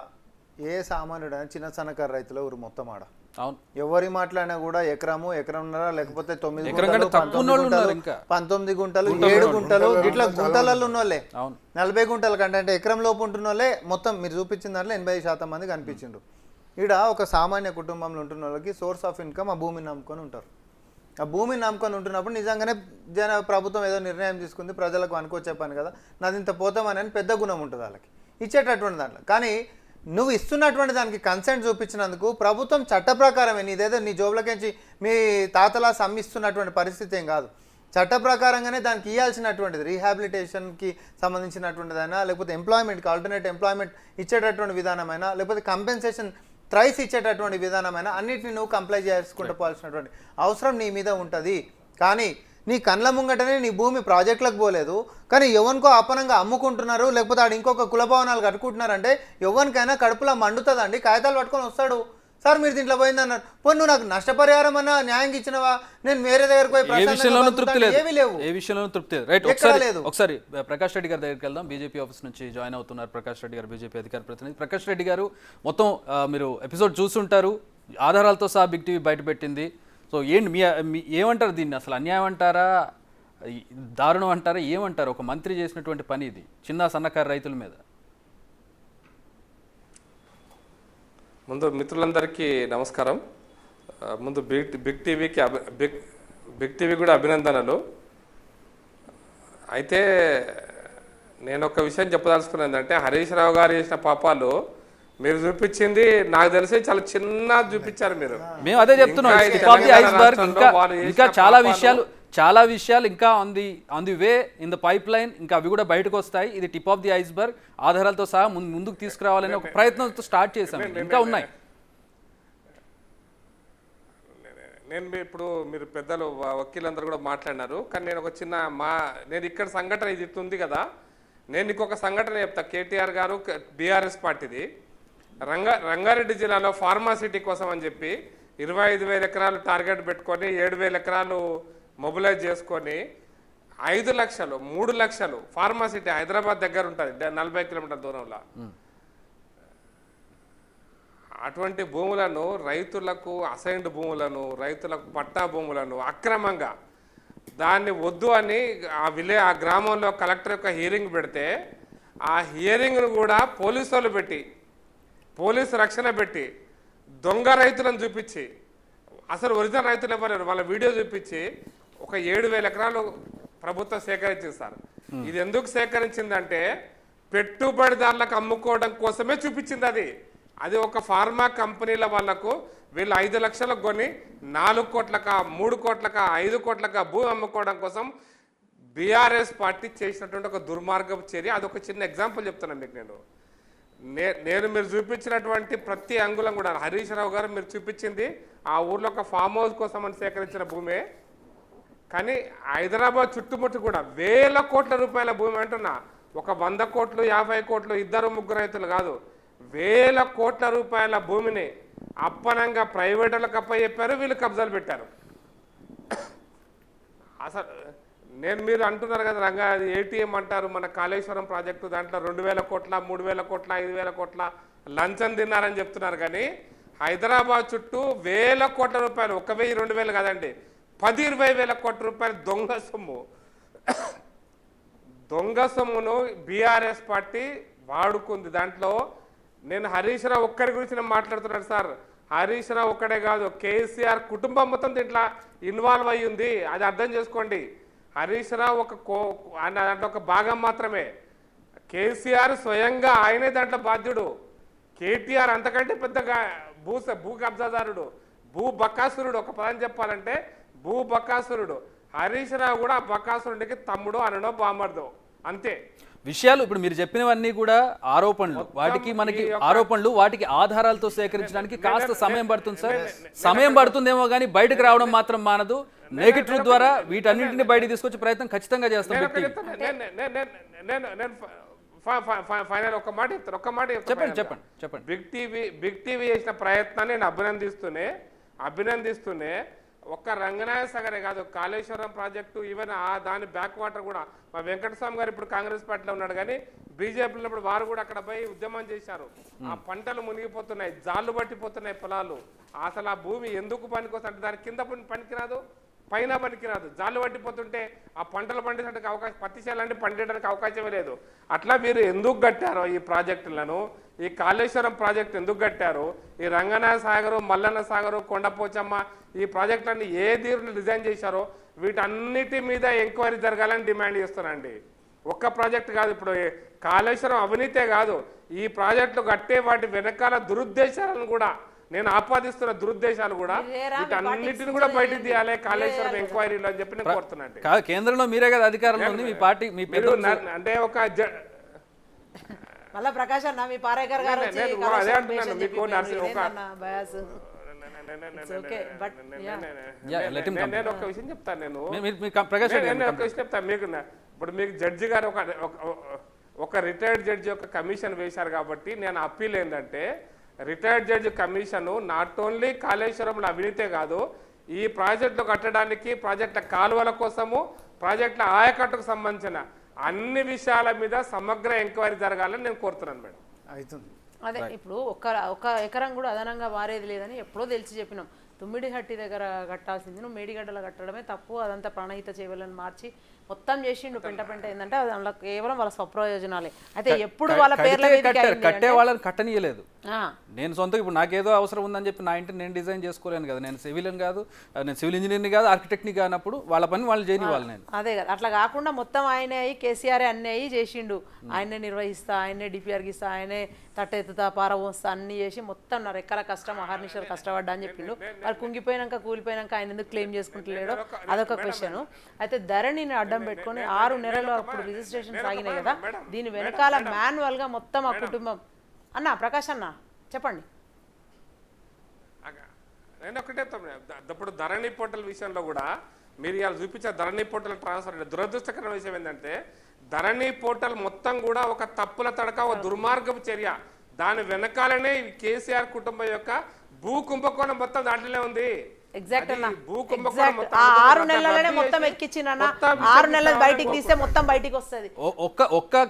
D: ఏ సామాన్యుడు అని చిన్న సన్నకారు రైతుల ఊరు మొత్తం ఆడ
A: ఎవరి
D: మాట్లాడినా కూడా ఎకరన్నర లేకపోతే 9
A: 19
D: గుంటలు 7 గుంటలు ఇట్లా గుంటలలో ఉన్నోళ్ళే, 40 గుంటల కంటే అంటే ఎకరం లోపు ఉంటున్న వాళ్ళే మొత్తం మీరు చూపించిన దాంట్లో 80% మంది కనిపించిండ్రు. ఈడ ఒక సామాన్య కుటుంబంలో ఉంటున్న వాళ్ళకి సోర్స్ ఆఫ్ ఇన్కమ్ ఆ భూమిని నమ్ముకొని ఉంటారు. ఆ భూమిని నమ్ముకొని ఉంటున్నప్పుడు నిజంగానే ప్రభుత్వం ఏదో నిర్ణయం తీసుకుంది, ప్రజలకు అనుకోవచ్చే పని కదా, నాది ఇంత పోతామని పెద్ద గుణం ఉంటుంది వాళ్ళకి ఇచ్చేటటువంటి దాంట్లో. కానీ నువ్వు ఇస్తున్నటువంటి దానికి కన్సెంట్ చూపించినందుకు ప్రభుత్వం చట్ట ప్రకారమే, నీదేదో నీ జోబులకించి మీ తాతలా సమ్మిస్తున్నటువంటి పరిస్థితి ఏం కాదు. చట్ట ప్రకారంగానే దానికి ఇవ్వాల్సినటువంటిది రీహాబిలిటేషన్కి సంబంధించినటువంటిదైనా, లేకపోతే ఎంప్లాయ్మెంట్కి ఆల్టర్నేట్ ఎంప్లాయ్మెంట్ ఇచ్చేటటువంటి విధానమైనా, లేకపోతే కంపెన్సేషన్ థ్రైస్ ఇచ్చేటటువంటి విధానమైనా అన్నింటినీ నువ్వు కంప్లై చేసుకుంటూ పోవాల్సినటువంటి అవసరం నీ మీద ఉంటుంది. కానీ నీ కళ్ళ ముంగటనే నీ భూమి ప్రాజెక్టులకు పోలేదు, కానీ ఎవరికో అపనంగా అమ్ముకుంటున్నారు, లేకపోతే ఆడు ఇంకొక కులభవనాలు కట్టుకుంటున్నారంటే ఎవరికైనా కడుపులో మండుతుందండి. కాగితాలు పట్టుకొని వస్తాడు, సార్ మీరు దీంట్లో పోయింది అన్నారు. పోనీ నువ్వు నాకు నష్టపరిహారం అన్నా న్యాయం ఇచ్చినవా? నేను వేరే దగ్గరకు పోయి
A: ఏ
D: ప్రశాంతంగా
A: విషయంలోనూ తృప్తి
D: బతుకుతాను,
A: లేదు,
D: ఏమీ లేవు.
A: ఏ విషయంలోనూ తృప్తి లేదు. రైట్,
D: ఎక్కడా
A: ఒకసారి
D: లేదు.
A: ఒకసారి ప్రకాష్ రెడ్డి గారి దగ్గరికి వెళ్దాం. బీజేపీ ఆఫీస్ నుంచి జాయిన్ అవుతున్నారు ప్రకాష్ రెడ్డి గారు, బీజేపీ అధికార ప్రతినిధి. ప్రకాష్ రెడ్డి గారు, మొత్తం మీరు ఎపిసోడ్ చూస్తుంటారు, ఆధారాలతో సహా బిగ్ టీవీ బయటపెట్టింది. సో ఏంటి మీ ఏమంటారు దీన్ని? అసలు అన్యాయం అంటారా, దారుణం అంటారా, ఏమంటారు? ఒక మంత్రి చేసినటువంటి పని ఇది చిన్న సన్నకారు రైతుల మీద.
E: ముందు మిత్రులందరికీ నమస్కారం. ముందు బిగ్ టీవీకి బిగ్ టీవీ కూడా అభినందనలు. అయితే నేను ఒక విషయం చెప్పదలుచుకున్నది ఏంటంటే, హరీష్ రావు గారు చేసిన పాపాలు మీరు చూపించింది నాకు తెలిసి చాలా చిన్న చూపించారు మీరు.
A: మేము అదే చెప్తున్నాం, ఇంకా చాలా విషయాలు ఇంకా on the way in the pipe line, ఇంకా అవి కూడా బయటకు వస్తాయి. ఇది టిప్ ఆఫ్ ది ఐస్బర్గ్. ఆధారాలతో సహా ముందుకు తీసుకురావాలని ఒక ప్రయత్నంతో స్టార్ట్ చేశాం, ఇంకా ఉన్నాయి.
E: నేను ఇప్పుడు మీరు పెద్దలు వకీలందరూ కూడా మాట్లాడినారు, కానీ నేను ఒక చిన్న నేను ఇక్కడ సంఘటన ఇది ఉంది కదా, నేను ఇంకొక సంఘటన చెప్తా. కేటీఆర్ గారు బీఆర్ఎస్ పార్టీది రంగారెడ్డి జిల్లాలో ఫార్మాసిటీ కోసం అని చెప్పి 25,000 ఎకరాలు టార్గెట్ పెట్టుకొని 7,000 ఎకరాలు మొబిలైజ్ చేసుకొని 5 లక్షలు 3 లక్షలు ఫార్మాసిటీ హైదరాబాద్ దగ్గర ఉంటుంది, 40 కిలోమీటర్ల దూరంలో. అటువంటి భూములను, రైతులకు అసైన్డ్ భూములను, రైతులకు పట్టా భూములను అక్రమంగా దాన్ని వద్దు అని ఆ గ్రామంలో కలెక్టర్ యొక్క హీరింగ్ పెడితే, ఆ హీరింగ్ను కూడా పోలీసు రక్షణ పెట్టి దొంగ రైతులను చూపించి, అసలు ఒరిజినల్ రైతులు ఎవరు వాళ్ళ వీడియో చూపించి ఒక 7,000 ఎకరాలు ప్రభుత్వం సేకరించింది సార్. ఇది ఎందుకు సేకరించిందంటే పెట్టుబడిదారులకు అమ్ముకోవడం కోసమే చూపించింది. అది ఒక ఫార్మా కంపెనీల వాళ్ళకు వీళ్ళు 5 లక్షలకు కొని 4 కోట్లకా 3 కోట్లకా 5 కోట్లకా భూ అమ్ముకోవడం కోసం బీఆర్ఎస్ పార్టీ చేసినటువంటి ఒక దుర్మార్గపు చర్య. అదొక చిన్న ఎగ్జాంపుల్ చెప్తున్నాను మీకు. నేను మీరు చూపించినటువంటి ప్రతి అంగుళం కూడా, హరీష్ రావు గారు మీరు చూపించింది ఆ ఊర్లో ఒక ఫామ్ హౌస్ కోసం అని సేకరించిన భూమే. కానీ హైదరాబాద్ చుట్టుముట్టు కూడా వేల కోట్ల రూపాయల భూమి అంటున్నా. ఒక 100 కోట్లు 50 కోట్లు 2-3 రైతులు కాదు, వేల కోట్ల రూపాయల భూమిని అప్పనంగా ప్రైవేటులకు అప్పచెప్పారు, వీళ్ళు కబ్జాలు పెట్టారు. అసలు మీరు అంటున్నారు కదా రంగా, అది ఏటీఎం అంటారు మన కాళేశ్వరం ప్రాజెక్టు, దాంట్లో 2,000 కోట్ల 3,000 కోట్ల 5,000 కోట్ల లంచం తిన్నారని చెప్తున్నారు. కానీ హైదరాబాద్ చుట్టూ వేల కోట్ల రూపాయలు, 1,000 2,000 కాదండి, 10-20 వేల కోట్ల రూపాయలు దొంగ సొమ్మును బీఆర్ఎస్ పార్టీ వాడుకుంది. దాంట్లో నేను హరీష్ రావు ఒక్కరి గురించి నేను మాట్లాడుతున్నాను సార్. హరీష్ రావు ఒక్కడే కాదు, కేసీఆర్ కుటుంబం మొత్తం దీంట్లో ఇన్వాల్వ్ అయ్యి ఉంది. అది అర్థం చేసుకోండి. హరీష్ రావు దాంట్లో ఒక భాగం మాత్రమే. కేసీఆర్ స్వయంగా ఆయనే దాంట్లో బాధ్యుడు. కేటీఆర్ అంతకంటే పెద్దగా భూ కబ్జాదారుడు, భూ బకాసురుడు. ఒక పదం చెప్పాలంటే భూ బకాసురుడు. హరీష్ రావు కూడా ఆ బకాసురుడికి తమ్ముడు అనడో బామర్దో, అంతే.
A: విషయాలు ఇప్పుడు మీరు చెప్పినవన్నీ కూడా ఆరోపణలు, వాటికి ఆధారాలతో సేకరించడానికి కాస్త సమయం పడుతుంది సార్. సమయం పడుతుందేమో కానీ బయటకు రావడం మాత్రం మానదు. నేకెడ్ ట్రూత్ ద్వారా వీటన్నింటినీ బయటకు తీసుకొచ్చే ప్రయత్నం ఖచ్చితంగా చేస్తాం.
E: ఫైనల్ ఒక మాట చెప్పండి. బిగ్ టీవీ చేసిన ప్రయత్నాన్ని నేను అభినందిస్తూనే ఒక్క రంగనాయ సాగరే కాదు, కాళేశ్వరం ప్రాజెక్టు, ఈవెన్ దాని బ్యాక్ వాటర్ కూడా మా వెంకటస్వామి గారు ఇప్పుడు కాంగ్రెస్ పార్టీలో ఉన్నాడు, కానీ బీజేపీలో ఇప్పుడు వారు కూడా అక్కడ పోయి ఉద్యమం చేశారు. ఆ పంటలు మునిగిపోతున్నాయి, జాళ్ళు పట్టిపోతున్నాయి పొలాలు. అసలు ఆ భూమి ఎందుకు పనికొస్తుంటే దాని కింద పనికిరాదు, పైన పనికిరాదు. జాళ్ళు పట్టిపోతుంటే ఆ పంటలు పండించడానికి అవకాశం, పత్తి చేయాలంటే పండించడానికి అవకాశమే లేదు. అట్లా మీరు ఎందుకు కట్టారో ఈ ప్రాజెక్టులను, ఈ కాళేశ్వరం ప్రాజెక్టు ఎందుకు కట్టారు, ఈ రంగనాయ సాగరు, మల్లన్న సాగరు, కొండపోచమ్మ, ఈ ప్రాజెక్టులన్నీ ఏ తీరును డిజైన్ చేశారో వీటన్నిటి మీద ఎంక్వైరీ జరగాలని డిమాండ్ చేస్తున్నారండి. ఒక్క ప్రాజెక్టు కాదు, ఇప్పుడు కాళేశ్వరం అవినీతే కాదు, ఈ ప్రాజెక్టులు కట్టే వాటి వెనకాల దురుద్దేశాలను కూడా, నేను ఆపాదిస్తున్న దురుద్దేశాలు కూడా, వీటన్నిటిని కూడా బయటకు తీయాలి కాళేశ్వరం ఎంక్వైరీలో అని చెప్పి నేను కోరుతున్నాను.
A: కేంద్రంలో మీరే కదా అధికారంలో ఉంది, మీ పార్టీ
E: అంటే ఒక
C: మళ్ళా ప్రకాష్ అన్న మీ పారేకర్ గారు
E: అదే అంటున్నాను మీకు నేను ఒక విషయం చెప్తాను. మీకు ఇప్పుడు మీకు జడ్జి గారు ఒక రిటైర్డ్ జడ్జి యొక్క కమిషన్ వేశారు కాబట్టి నేను అప్పీల్ ఏంటంటే, retired judge commission not only కాళేశ్వరంలో అవినీతే కాదు, ఈ ప్రాజెక్టులు కట్టడానికి, ప్రాజెక్టుల కాలువల కోసము, ప్రాజెక్టుల ఆయకట్టుకు సంబంధించిన అన్ని విషయాల మీద సమగ్ర ఎంక్వైరీ జరగాలని నేను కోరుతున్నాను మేడం.
D: అవుతుంది.
C: అదే ఇప్పుడు ఒక ఎకరం కూడా అదనంగా వారేది లేదని ఎప్పుడో తెలిసి చెప్పినాం. తుమ్మిడిహట్టి దగ్గర కట్టాల్సింది నువ్వు మేడిగడ్డలో కట్టడమే తప్పు, అదంతా ప్రాణహిత చేయాలని మార్చి మొత్తం చేసిండు. పెంట ఏంటంటే అందులో కేవలం వాళ్ళ స్వప్రయోజనాలే. అయితే ఎప్పుడు వాళ్ళ పేర్ల
A: కట్టే వాళ్ళని కట్టనీయలేదు. నేను సొంతంగా ఇప్పుడు నాకేదో అవసరం ఉందని చెప్పి నా ఇంటిని నేను డిజైన్ చేసుకోలేను కదా. నేను సివిల్ని కాదు, నేను సివిల్ ఇంజనీర్ని కాదు, ఆర్కిటెక్ట్ని కానప్పుడు వాళ్ళ పని వాళ్ళు చేయని వాళ్ళు. నేను
C: అదే కదా, అట్లా కాకుండా మొత్తం ఆయనే అయ్యి కేసీఆర్ అన్నీ అయ్యి చేసిండు. ఆయనే నిర్వహిస్తా, ఆయనే డిపిఆర్కి ఇస్తా, ఆయనే తట్టెత్తుతా, పారవోస్తా అన్ని చేసి మొత్తం నా రెక్కల కష్టం అహర్నిశలు కష్టపడ్డా అని చెప్పిండు. వాళ్ళు కుంగిపోయినాక కూలిపోయినాక ఆయన ఎందుకు క్లెయిమ్ చేసుకుంటలేడో అదొక క్వశ్చన్. అయితే ధరణిని అడ్డం పెట్టుకొని 6 నెలలు అప్పుడు రిజిస్ట్రేషన్ సాగినాయి కదా, దీని వెనకాల మాన్యువల్ గా మొత్తం ఆ కుటుంబం. అన్న ప్రకాష్ అన్న చెప్పండి.
E: నేను ఒకటే ఇప్పుడు ధరణి పోర్టల్ విషయంలో కూడా మీరు ఇవాళ చూపించే ధరణి పోర్టల్ ట్రాన్స్ఫర్ దురదృష్టకరమైన విషయం ఏంటంటే, ధరణి పోర్టల్ మొత్తం కూడా ఒక తప్పుల తడక, ఒక దుర్మార్గపు చర్య. దాని వెనకాలనే కేసీఆర్ కుటుంబం యొక్క భూ కుంభకోణం మొత్తం దాంట్లోనే ఉంది.
C: ఎగ్జాక్ట్ అన్న,
E: భూ కుంభకోణం
C: 6 నెలలనే మొత్తం ఎక్కించిన 6 నెలలు బయటికి తీస్తే మొత్తం బయటికి వస్తుంది.
A: ఒక్క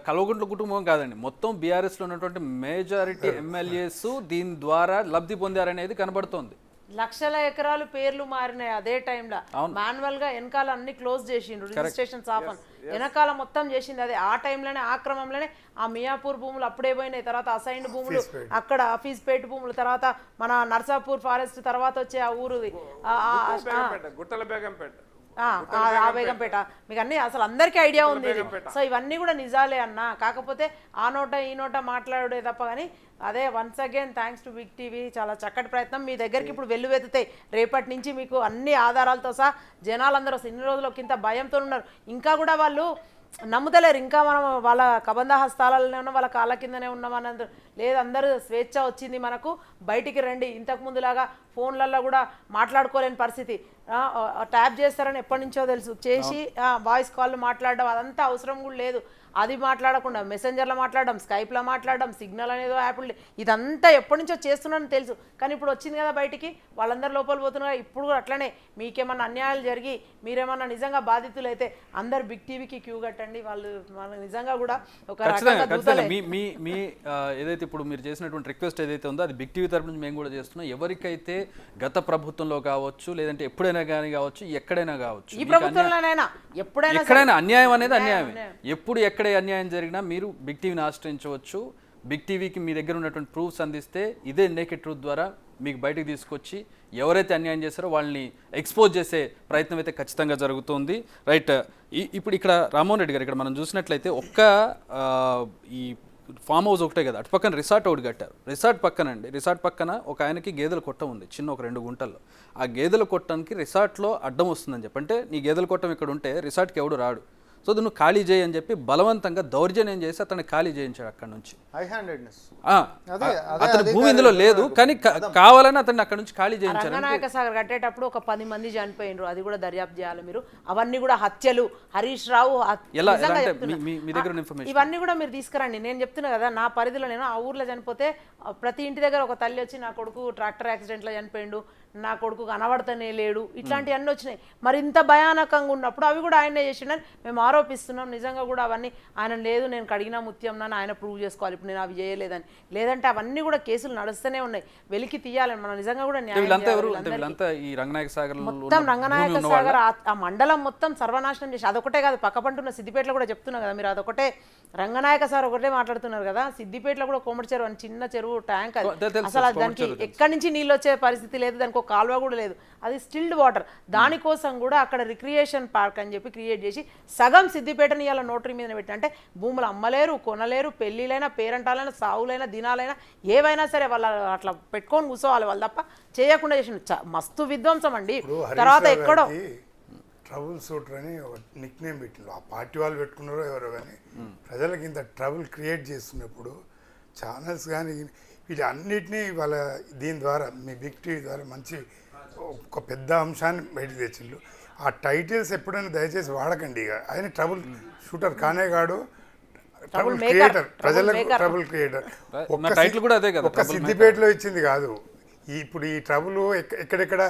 A: కల్వకుంట్ల కుటుంబం కాదండి, మొత్తం బీఆర్ఎస్ లో ఉన్నటువంటి మెజారిటీ ఎమ్మెల్యేస్ దీని ద్వారా లబ్ధి పొందారనేది కనబడుతోంది.
C: లక్షల ఎకరాలు పేర్లు మారినాయి అదే టైంలో. మాన్యువల్ గా వెనకాల అన్ని క్లోజ్ చేసిండ్రు, రిజిస్ట్రేషన్స్ ఆఫ్ వెనకాల మొత్తం చేసింది అదే. ఆ టైంలోనే ఆ క్రమంలోనే ఆ మియాపూర్ భూములు అప్పుడే పోయినాయి, తర్వాత అసైన్డ్ భూములు అక్కడ ఆఫీస్ పేట భూములు, తర్వాత మన నర్సాపూర్ ఫారెస్ట్, తర్వాత వచ్చే ఆ ఊరుది
E: గుట్టల బేగంపేట,
C: ఆ బేగంపేట, మీకు అన్ని అసలు అందరికీ ఐడియా ఉంది. సో ఇవన్నీ కూడా నిజాలే అన్న, కాకపోతే ఆ నోట ఈ నోట మాట్లాడే తప్ప. కానీ అదే once again thanks to big TV, చాలా చక్కటి ప్రయత్నం. మీ దగ్గరికి ఇప్పుడు వెల్లువెత్తుతాయి రేపటి నుంచి మీకు అన్ని ఆధారాలతో సహా. జనాలందరూ ఇన్ని రోజులు ఇంత భయంతో ఉన్నారు, ఇంకా కూడా వాళ్ళు నమ్ముతలేరు. ఇంకా మనం వాళ్ళ కబంధ హస్తాలలోనే ఉన్నాం, వాళ్ళ కాళ్ళ కిందనే ఉన్నామని లేదు. అందరూ స్వేచ్ఛ వచ్చింది మనకు, బయటికి రండి. ఇంతకు ముందులాగా ఫోన్లలో కూడా మాట్లాడుకోలేని పరిస్థితి. ట్యాప్ చేస్తారని ఎప్పటి నుంచో తెలుసు, చేసి వాయిస్ కాల్ మాట్లాడడం అదంతా అవసరం కూడా లేదు. అది మాట్లాడకుండా మెసెంజర్లో మాట్లాడడం, స్కైప్లో మాట్లాడడం, సిగ్నల్ అనేదో యాప్లు, ఇదంతా ఎప్పటి నుంచో చేస్తున్నానని తెలుసు. కానీ ఇప్పుడు వచ్చింది కదా బయటికి, వాళ్ళందరూ లోపల పోతున్నారు. ఇప్పుడు కూడా అట్లనే మీకేమన్నా అన్యాయాలు జరిగి మీరేమన్నా నిజంగా బాధితులు అయితే అందరు బిగ్ టీవీకి క్యూ కట్టండి. వాళ్ళు నిజంగా కూడా ఒక
A: మీ ఏదైతే ఇప్పుడు మీరు చేసినటువంటి రిక్వెస్ట్ ఏదైతే ఉందో అది బిగ్ టీవీ తరపు నుంచి మేము కూడా చేస్తున్నాం. ఎవరికైతే గత ప్రభుత్వంలో కావచ్చు, లేదంటే ఎప్పుడైనా కానీ కావచ్చు, ఎక్కడైనా కావచ్చు,
C: ఈ ప్రభుత్వంలోనైనా
A: ఎక్కడైనా అన్యాయం అనేది అన్యాయమే. ఎప్పుడు ఎక్కడ అన్యాయం జరిగినా మీరు బిగ్ టీవీని ఆశ్రయించవచ్చు. బిగ్ టీవీకి మీ దగ్గర ఉన్నటువంటి ప్రూఫ్స్ అందిస్తే ఇదే నేకెడ్ ట్రూత్ ద్వారా మీకు బయటకు తీసుకొచ్చి ఎవరైతే అన్యాయం చేశారో వాళ్ళని ఎక్స్పోజ్ చేసే ప్రయత్నం అయితే ఖచ్చితంగా జరుగుతుంది. రైట్, ఇప్పుడు ఇక్కడ రామ్మోహన్ రెడ్డి గారు, ఇక్కడ మనం చూసినట్లయితే ఈ ఫామ్ హౌస్ ఒకటే కదా, అటు పక్కన రిసార్ట్ ఒకటి కట్టారు. రిసార్ట్ పక్కన ఒక ఆయనకి గేదెల కొట్టం ఉంది, చిన్న ఒక 2 గుంటల్లో. ఆ గేదెల కొట్టానికి రిసార్ట్లో అడ్డం వస్తుందని చెప్పి, అంటే నీ గేదెల కొట్టం ఇక్కడ ఉంటే రిసార్ట్కి ఎవడు రాడు, సో నువ్వు ఖాళీ చేయి అని చెప్పి బలవంతంగా దౌర్జన్యం చేసి అతన్ని ఖాళీ చేయించాడు అక్కడ నుంచి. అతని భూమి ఇందులో లేదు, కానీ కావాలని అతన్ని అక్కడ నుంచి ఖాళీ చేయించారు.
C: రంగనాయక సాగర్ కట్టేటప్పుడు ఒక 10 మంది చనిపోయినరు, అది కూడా దర్యాప్తు చేయాలి మీరు. అవన్నీ కూడా హత్యలు, హరీష్ రావు ఇవన్నీ కూడా మీరు తీసుకురండి. నేను చెప్తున్నా కదా, నా పరిధిలో నేను ఆ ఊర్లో చనిపోతే ప్రతి ఇంటి దగ్గర ఒక తల్లి వచ్చి నా కొడుకు ట్రాక్టర్ యాక్సిడెంట్లో చనిపోయిండు, నా కొడుకు కనబడతనే లేడు, ఇట్లాంటివన్నీ వచ్చినాయి. మరి ఇంత భయానకంగా ఉన్నప్పుడు అవి కూడా ఆయనే చేసిండని మేము ఆరోపిస్తున్నాం. నిజంగా కూడా అవన్నీ ఆయన లేదు, నేను కడిగిన ముత్యం నన్ను ఆయన ప్రూవ్ చేసుకోవాలి, ఇప్పుడు నేను అవి చేయలేదని. లేదంటే అవన్నీ కూడా కేసులు నడుస్తూనే ఉన్నాయి, వెలికి తీయాలని మనం నిజంగా కూడా మొత్తం రంగనాయక సాగర్ ఆ మండలం మొత్తం సర్వనాశనం చేసి, అదొకటే కాదు పక్కపంటున్న సిద్దిపేటలో కూడా చెప్తున్నా కదా మీరు, అదొకటే రంగనాయక సార్ ఒకటే మాట్లాడుతున్నారు కదా. సిద్దిపేటలో కూడా కోమటి చెరువు అని చిన్న చెరువు ట్యాంక్, అది అసలు దానికి ఎక్కడి నుంచి నీళ్ళు వచ్చే పరిస్థితి లేదు, దానికి ఒక కాలువ కూడా లేదు, అది స్టిల్డ్ వాటర్. దానికోసం కూడా అక్కడ రిక్రియేషన్ పార్క్ అని చెప్పి క్రియేట్ చేసి సగం సిద్దిపేటని ఇలా నోటరీ మీద పెట్టి, అంటే భూములు అమ్మలేరు, కొనలేరు, పెళ్లిలైనా, పేరంటాలైనా, సావులైనా, దినాలైనా ఏవైనా సరే వాళ్ళు అట్లా పెట్టుకొని కూర్చోవాలి వాళ్ళు తప్ప చేయకుండా చేసిన మస్తు విధ్వంసం అండి. తర్వాత ఎక్కడో
B: ట్రబుల్ షూటర్ అని ఒక నిక్ నేమ్ పెట్టిండ్రు, ఆ పార్టీ వాళ్ళు పెట్టుకున్నారో ఎవరో కానీ ప్రజలకు ఇంత ట్రబుల్ క్రియేట్ చేస్తున్నప్పుడు ఛానల్స్ కానీ వీటన్నిటినీ వాళ్ళ దీని ద్వారా మీ బిగ్ టీవీ ద్వారా మంచి ఒక పెద్ద అంశాన్ని బయటకు తెచ్చిండ్రు. ఆ టైటిల్స్ ఎప్పుడైనా దయచేసి వాడకండి. ఇక ఆయన ట్రబుల్ షూటర్ కానే కాడు,
C: ట్రబుల్
B: క్రియేటర్,
C: మేకర్
B: ప్రజలకు ట్రబుల్ క్రియేటర్.
A: నా టైటిల్ కూడా అదే కదా,
B: ఒక్క సిద్దిపేటలో ఇచ్చింది కాదు. ఇప్పుడు ఈ ట్రబుల్ ఎక్కడెక్కడ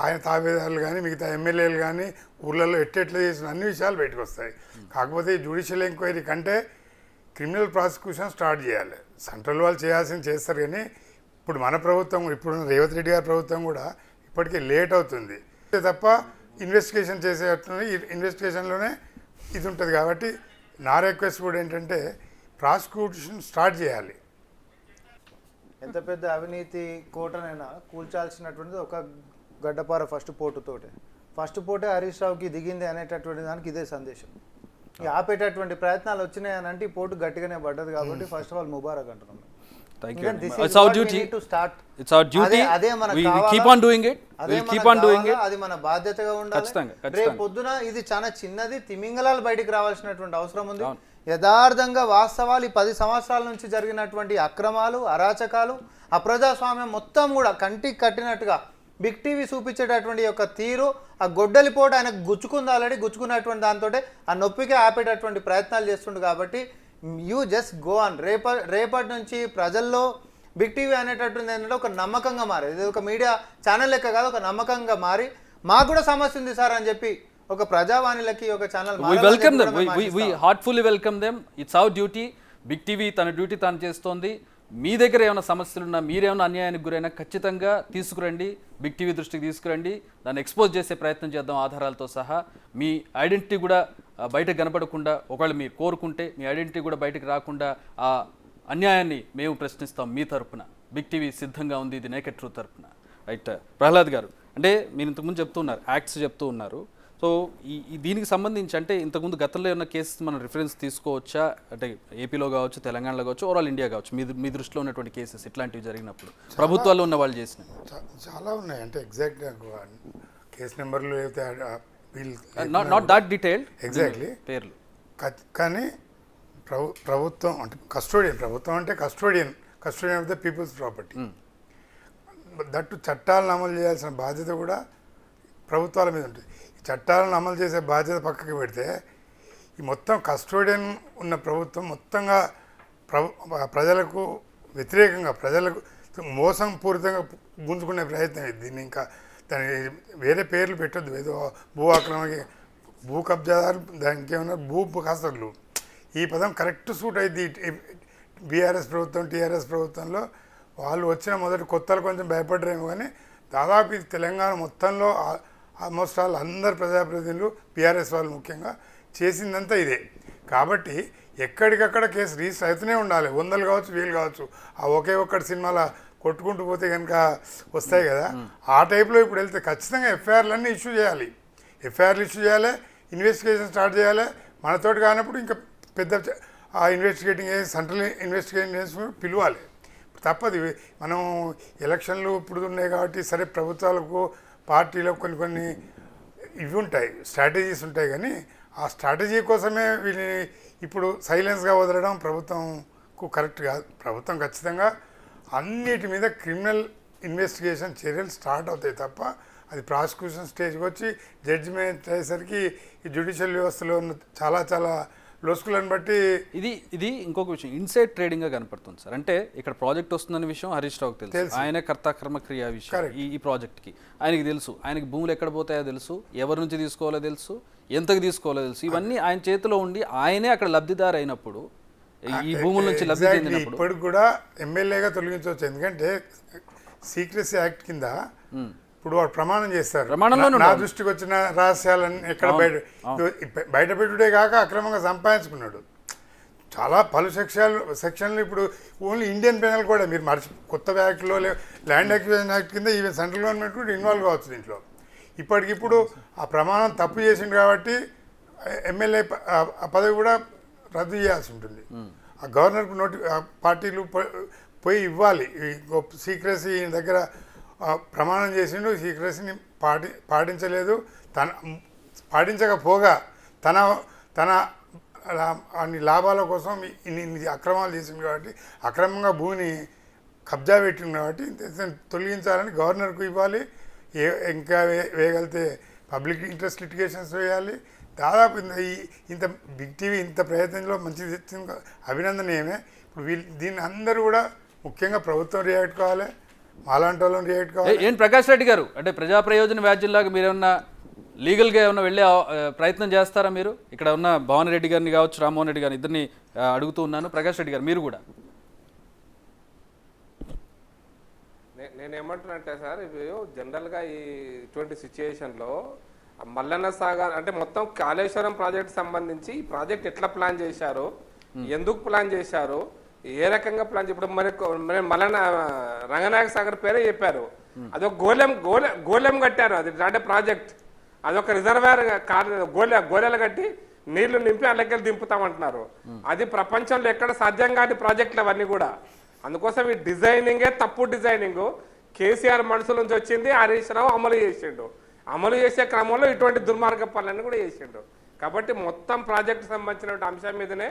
B: ఆయన తాబేదారులు కానీ మిగతా ఎమ్మెల్యేలు కానీ ఊళ్ళల్లో ఎట్టెట్లా చేసిన అన్ని విషయాలు బయటకు వస్తాయి. కాకపోతే జ్యుడిషియల్ ఎంక్వైరీ కంటే క్రిమినల్ ప్రాసిక్యూషన్ స్టార్ట్ చేయాలి. సెంట్రల్ వాళ్ళు చేయాల్సింది చేస్తారు, కానీ ఇప్పుడు మన ప్రభుత్వం, ఇప్పుడు రేవంత్ రెడ్డి గారి ప్రభుత్వం కూడా ఇప్పటికే లేట్ అవుతుంది తప్ప ఇన్వెస్టిగేషన్ చేసేటట్టు ఇన్వెస్టిగేషన్లోనే ఇది ఉంటుంది. కాబట్టి నా రిక్వెస్ట్ కూడా ఏంటంటే ప్రాసిక్యూషన్ స్టార్ట్ చేయాలి.
D: ఎంత పెద్ద అవినీతి కోటనైనా కూల్చాల్సినటువంటిది ఒక గడ్డపార ఫస్ట్ పోటే హరీష్ రావుకి దిగింది అనేటటువంటి దానికి ఇదే సందేశం. ఈ ఆపేటటువంటి ప్రయత్నాలు వచ్చినాయి అని అంటే ఈ పోటు గట్టిగానే పడ్డది. కాబట్టి ఫస్ట్ ఆఫ్ ఆల్ ముబారక్ అంటున్నాం.
A: Thank you. It's our duty. It's our duty. We keep on doing it. We'll keep on doing it.
D: అది మన బాధ్యతగా ఉండాలి. రేపు పొద్దున ఇది చాలా చిన్నది, తిమింగలాలు బయటికి రావాల్సినటువంటి అవసరం ఉంది. యథార్థంగా వాస్తవాలు ఈ 10 సంవత్సరాల నుంచి జరిగినటువంటి అక్రమాలు, అరాచకాలు, అప్రజాస్వామ్యం మొత్తం కూడా కంటికి కట్టినట్టుగా బిగ్ టీవీ చూపించేటటువంటి యొక్క తీరు, ఆ గొడ్డలిపోటు ఆయనకు గుచ్చుకుంది, ఆల్రెడీ గుచ్చుకున్నటువంటి దాంతో ఆ నొప్పికే ఆపేటటువంటి ప్రయత్నాలు చేస్తుండు. కాబట్టి యూ జస్ట్ గో ఆన్. రేపటి నుంచి ప్రజల్లో బిగ్ టీవీ అనేటటువంటి ఏంటంటే ఒక నమ్మకంగా మారేది. ఇది ఒక మీడియా ఛానల్ లెక్క కాదు, ఒక నమ్మకంగా మారి మాకు కూడా సమస్య ఉంది సార్ అని చెప్పి ఒక ప్రజావాణిలకి ఒక channel
A: we welcome them. We heartfully welcome them. It's our duty. Big TV తన డ్యూటీ తాను చేస్తోంది. మీ దగ్గర ఏమైనా సమస్యలున్నా, మీరేమైనా అన్యాయానికి గురైనా ఖచ్చితంగా తీసుకురండి, బిగ్ టీవీ దృష్టికి తీసుకురండి. దాన్ని ఎక్స్పోజ్ చేసే ప్రయత్నం చేద్దాం ఆధారాలతో సహా. మీ ఐడెంటిటీ కూడా బయటకు కనపడకుండా, ఒకవేళ మీరు కోరుకుంటే మీ ఐడెంటిటీ కూడా బయటకు రాకుండా ఆ అన్యాయాన్ని మేము ప్రశ్నిస్తాం మీ తరపున. బిగ్ టీవీ సిద్ధంగా ఉంది, ఇది నేకెడ్ ట్రూత్ తరపున. రైట్ ప్రహ్లాద్ గారు, అంటే మీరు ఇంతకుముందు చెప్తూ ఉన్నారు, యాక్ట్స్ చెప్తూ ఉన్నారు. సో ఈ దీనికి సంబంధించి అంటే ఇంతకుముందు గతంలో ఉన్న కేసెస్ మనం రిఫరెన్స్ తీసుకోవచ్చా? అంటే ఏపీలో కావచ్చు, తెలంగాణలో కావచ్చు, ఓవరాల్ ఇండియా కావచ్చు, మీ దృష్టిలో ఉన్నటువంటి కేసెస్ ఇట్లాంటివి జరిగినప్పుడు ప్రభుత్వాల్లో ఉన్న వాళ్ళు చేసిన
B: చాలా ఉన్నాయి. అంటే ఎగ్జాక్ట్గా కేసు నెంబర్లు
A: నాట్ దాట్ డీటెయిల్డ్
B: ఎగ్జాక్ట్లీ
A: పేర్లు,
B: కానీ ప్రభుత్వం అంటే ప్రభుత్వం అంటే custodian of the people's property. That చట్టాలను అమలు చేయాల్సిన బాధ్యత కూడా ప్రభుత్వాల మీద ఉంటుంది. చట్టాలను అమలు చేసే బాధ్యత పక్కకి పెడితే ఈ మొత్తం కస్టోడియన్ ఉన్న ప్రభుత్వం మొత్తంగా ప్రజలకు వ్యతిరేకంగా, ప్రజలకు మోసం పూరితంగా గుంజుకునే ప్రయత్నం ఇది. దీన్ని ఇంకా దాని వేరే పేర్లు పెట్టొద్దు. ఏదో భూ ఆక్రమణకి, భూ కబ్జాదారు, దానికి ఏమన్నా భూ కాస్తర్లు, ఈ పదం కరెక్ట్ సూట్ అయింది. బీఆర్ఎస్ ప్రభుత్వం, టీఆర్ఎస్ ప్రభుత్వంలో వాళ్ళు వచ్చిన మొదటి కొత్తలు కొంచెం భయపడ్డారేమో, కానీ దాదాపు ఇది తెలంగాణ మొత్తంలో ఆల్మోస్ట్ ఆల్ అందరు ప్రజాప్రతినిధులు, బీఆర్ఎస్ వాళ్ళు ముఖ్యంగా చేసిందంతా ఇదే. కాబట్టి ఎక్కడికక్కడ కేసు రిజిస్టర్ అవుతూనే ఉండాలి. 100 కావచ్చు, 1000 కావచ్చు. ఆ ఒకే ఒక్కటి సినిమాలో కొట్టుకుంటూ పోతే కనుక వస్తాయి కదా, ఆ టైప్లో ఇప్పుడు వెళ్తే ఖచ్చితంగా ఎఫ్ఐఆర్లన్నీ ఇష్యూ చేయాలి. ఎఫ్ఐఆర్లు ఇష్యూ చేయాలి, ఇన్వెస్టిగేషన్ స్టార్ట్ చేయాలి. మనతోటి కానప్పుడు ఇంకా పెద్ద ఇన్వెస్టిగేటింగ్ సెంట్రల్ ఇన్వెస్టిగేషన్ చేసి పిలవాలి. తప్పదు. మనం ఎలక్షన్లు ఇప్పుడు ఉన్నాయి కాబట్టి సరే, ప్రభుత్వాలకు పార్టీలకు కొన్ని ఇవి ఉంటాయి, స్ట్రాటజీస్ ఉంటాయి. కానీ ఆ స్ట్రాటజీ కోసమే వీళ్ళని ఇప్పుడు సైలెన్స్గా వదలడం ప్రభుత్వంకు కరెక్ట్ కాదు. ప్రభుత్వం ఖచ్చితంగా అన్నిటి మీద క్రిమినల్ ఇన్వెస్టిగేషన్ చర్యలు స్టార్ట్ అవుతాయి తప్ప అది ప్రాసిక్యూషన్ స్టేజ్కి వచ్చి జడ్జిమెంట్ అయ్యేసరికి ఈ జ్యుడిషియల్ వ్యవస్థలో ఉన్న చాలా లోసుకులను బట్టి
A: ఇది ఇంకొక విషయం, ఇన్సైడ్ ట్రేడింగ్గా కనపడుతుంది సార్. అంటే ఇక్కడ ప్రాజెక్ట్ వస్తుందన్న విషయం హరీష్ రావుకి తెలుసు, ఆయన కర్తాకర్మ క్రియ విషయం ఈ ప్రాజెక్ట్కి ఆయనకి తెలుసు, ఆయనకి భూములు ఎక్కడ పోతాయో తెలుసు, ఎవరి నుంచి తీసుకోవాలో తెలుసు, ఎంతకు తీసుకోవాలో తెలుసు. ఇవన్నీ ఆయన చేతిలో ఉండి ఆయనే అక్కడ లబ్ధిదారు అయినప్పుడు, ఈ భూముల నుంచి లబ్ధి చెందినప్పుడు
B: ఇప్పటికి కూడా ఎమ్మెల్యేగా తొలగించవచ్చు. ఎందుకంటే సీక్రెసీ యాక్ట్ కింద ఇప్పుడు వాడు ప్రమాణం చేస్తారు, నా దృష్టికి వచ్చిన రహస్యాలను ఎక్కడ బయట పెట్టుడే కాక అక్రమంగా సంపాదించుకున్నాడు. చాలా పలు సెక్షన్లు ఇప్పుడు ఓన్లీ ఇండియన్ పెనల్ కూడా మీరు కొత్త యాక్ట్లో ల్యాండ్ అక్విజిషన్ యాక్ట్ కింద ఈవెన్ సెంట్రల్ గవర్నమెంట్ కూడా ఇన్వాల్వ్ కావచ్చు దీంట్లో. ఇప్పటికిప్పుడు ఆ ప్రమాణం తప్పు చేసింది కాబట్టి ఎమ్మెల్యే పదవి కూడా రద్దు చేయాల్సి ఉంటుంది. ఆ గవర్నర్కు పార్టీలు పోయి ఇవ్వాలి. సీక్రెసీ దగ్గర ప్రమాణం చేసిండు, సీక్రెసీని పాటించలేదు, పాటించకపోగా తన అన్ని లాభాల కోసం ఇన్ని అక్రమాలు చేసింది కాబట్టి, అక్రమంగా భూమిని కబ్జా పెట్టింది కాబట్టి తొలగించాలని గవర్నర్కు ఇవ్వాలి. ఇంకా వేయగలిగితే పబ్లిక్ ఇంట్రెస్ట్ లిటిగేషన్స్ వేయాలి, దాదాపు ఇంత బిగ్ టీవీ ఇంత ప్రయత్నంలో మంచిది అభినందనీయమే. ఇప్పుడు దీన్ని అందరూ కూడా ముఖ్యంగా ప్రభుత్వం రియాక్ట్ కావాలి, మాలాంటి వాళ్ళని రియాక్ట్ కావాలి.
A: ఏం ప్రకాష్ రెడ్డి గారు, అంటే ప్రజా ప్రయోజన వ్యాజ్యంలాగా మీరు ఏమన్నా లీగల్గా ఏమన్నా వెళ్ళే ప్రయత్నం చేస్తారా? మీరు ఇక్కడ ఉన్న భవన్ రెడ్డి గారిని కావచ్చు, రామ్మోహన్ రెడ్డి గారిని ఇద్దరిని అడుగుతూ ఉన్నాను. ప్రకాష్ రెడ్డి గారు మీరు కూడా.
E: నేను ఏమంటున్నానంటే సార్, ఇవి జనరల్గా ఇటువంటి సిచ్యుయేషన్లో మల్లన్న సాగర్ అంటే మొత్తం కాళేశ్వరం ప్రాజెక్ట్ సంబంధించి ఈ ప్రాజెక్ట్ ఎట్లా ప్లాన్ చేశారు, ఎందుకు ప్లాన్ చేశారు, ఏ రకంగా ప్లాన్ ఇప్పుడు మరి మల్లన్న రంగనాయక సాగర్ పేరే చెప్పారు. అదొక గోలెం కట్టారు. అది అంటే ప్రాజెక్ట్ అదొక రిజర్వాయర్ గోలెలు కట్టి నీళ్లు నింపి అల్లకెళ్ళి దింపుతామంటున్నారు. అది ప్రపంచంలో ఎక్కడ సాధ్యం కాని ప్రాజెక్టులు అవన్నీ కూడా. అందుకోసం ఈ డిజైనింగే తప్పు డిజైనింగ్. కేసీఆర్ మనసుల నుంచి వచ్చింది, హరీష్ రావు అమలు చేసిండు. అమలు చేసే క్రమంలో ఇటువంటి దుర్మార్గ పనులన్నీ కూడా చేసిండు. కాబట్టి మొత్తం ప్రాజెక్టు సంబంధించిన అంశం మీదనే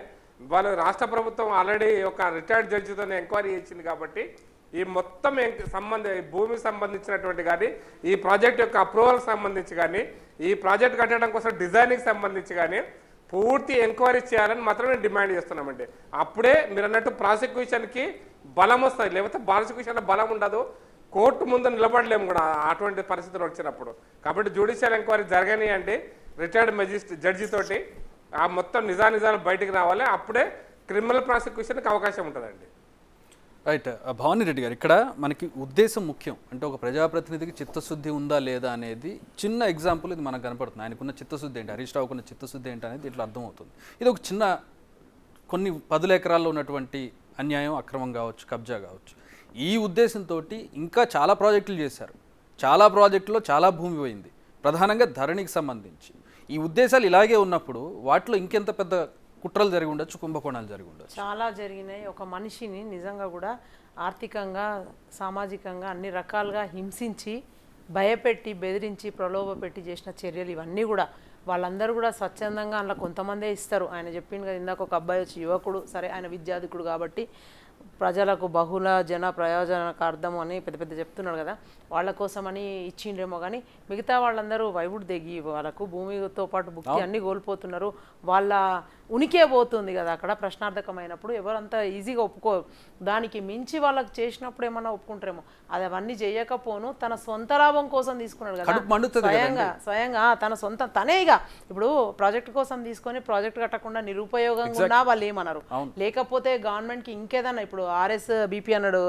E: వాళ్ళు రాష్ట్ర ప్రభుత్వం ఆల్రెడీ ఒక రిటైర్డ్ జడ్జితో ఎంక్వైరీ చేసింది. కాబట్టి ఈ మొత్తం భూమికి సంబంధించినటువంటి కానీ, ఈ ప్రాజెక్ట్ యొక్క అప్రూవల్ సంబంధించి కానీ, ఈ ప్రాజెక్ట్ కట్టడం కోసం డిజైనింగ్ సంబంధించి కానీ పూర్తి ఎంక్వైరీ చేయాలని మాత్రం నేను డిమాండ్ చేస్తున్నామండి. అప్పుడే మీరు అన్నట్టు ప్రాసిక్యూషన్కి బలం వస్తుంది, లేకపోతే ప్రాసిక్యూషన్లో బలం ఉండదు, కోర్టు ముందు నిలబడలేము కూడా అటువంటి పరిస్థితులు వచ్చినప్పుడు. కాబట్టి జ్యుడిషియల్ ఎంక్వైరీ జరగనియండి రిటైర్డ్ జడ్జి తోటి, ఆ మొత్తం నిజాలు బయటికి రావాలి. అప్పుడే క్రిమినల్ ప్రాసిక్యూషన్కి అవకాశం ఉంటుందండి.
A: రైట్. భవానీ రెడ్డి గారు, ఇక్కడ మనకి ఉద్దేశం ముఖ్యం. అంటే ఒక ప్రజాప్రతినిధికి చిత్తశుద్ధి ఉందా లేదా అనేది చిన్న ఎగ్జాంపుల్ ఇది మనకు కనపడుతుంది. ఆయనకున్న చిత్తశుద్ధి ఏంటి, హరీష్ రావుకున్న చిత్తశుద్ధి ఏంటి అనేది ఇట్లా అర్థమవుతుంది. ఇది ఒక చిన్న కొన్ని 10 ఎకరాల్లో ఉన్నటువంటి అన్యాయం, అక్రమం కావచ్చు, కబ్జా కావచ్చు. ఈ ఉద్దేశంతో ఇంకా చాలా ప్రాజెక్టులు చేశారు. చాలా ప్రాజెక్టులో చాలా భూమి పోయింది, ప్రధానంగా ధరణికి సంబంధించి. ఈ ఉద్దేశాలు ఇలాగే ఉన్నప్పుడు వాటిలో ఇంకెంత పెద్ద కుట్రలు జరిగి ఉండొచ్చు, కుంభకోణాలు జరిగి ఉండొచ్చు.
C: చాలా జరిగినాయి. ఒక మనిషిని నిజంగా కూడా ఆర్థికంగా, సామాజికంగా అన్ని రకాలుగా హింసించి, భయపెట్టి, బెదిరించి, ప్రలోభ పెట్టి చేసిన చర్యలు ఇవన్నీ కూడా. వాళ్ళందరూ కూడా స్వచ్ఛందంగా అందులో కొంతమందే ఇస్తారు. ఆయన చెప్పింది కదా ఇందాక, ఒక అబ్బాయి వచ్చి యువకుడు, సరే ఆయన విద్యాధికుడు కాబట్టి ప్రజలకు బహుళ జన ప్రయోజనకార్థం అని పెద్ద చెప్తున్నాడు కదా, వాళ్ళ కోసమని ఇచ్చిండ్రేమో. కానీ మిగతా వాళ్ళందరూ వైవుడ్ దిగి వాళ్ళకు భూమితో పాటు భుక్తి అన్నీ కోల్పోతున్నారు. వాళ్ళ ఉనికే పోతుంది కదా అక్కడ ప్రశ్నార్థకమైనప్పుడు. ఎవరంతా ఈజీగా ఒప్పుకోరు. దానికి మించి వాళ్ళకి చేసినప్పుడు ఏమన్నా ఒప్పుకుంటారేమో. అది అవన్నీ చేయకపోను తన సొంత లాభం కోసం తీసుకున్నాడు కదా, స్వయంగా తన సొంత తనే. ఇక ఇప్పుడు ప్రాజెక్ట్ కోసం తీసుకొని ప్రాజెక్ట్ కట్టకుండా నిరుపయోగంగా ఉన్నా వాళ్ళు ఏమన్నారు. లేకపోతే గవర్నమెంట్కి ఇంకేదన్నా, ఇప్పుడు RSBP అన్నాడు,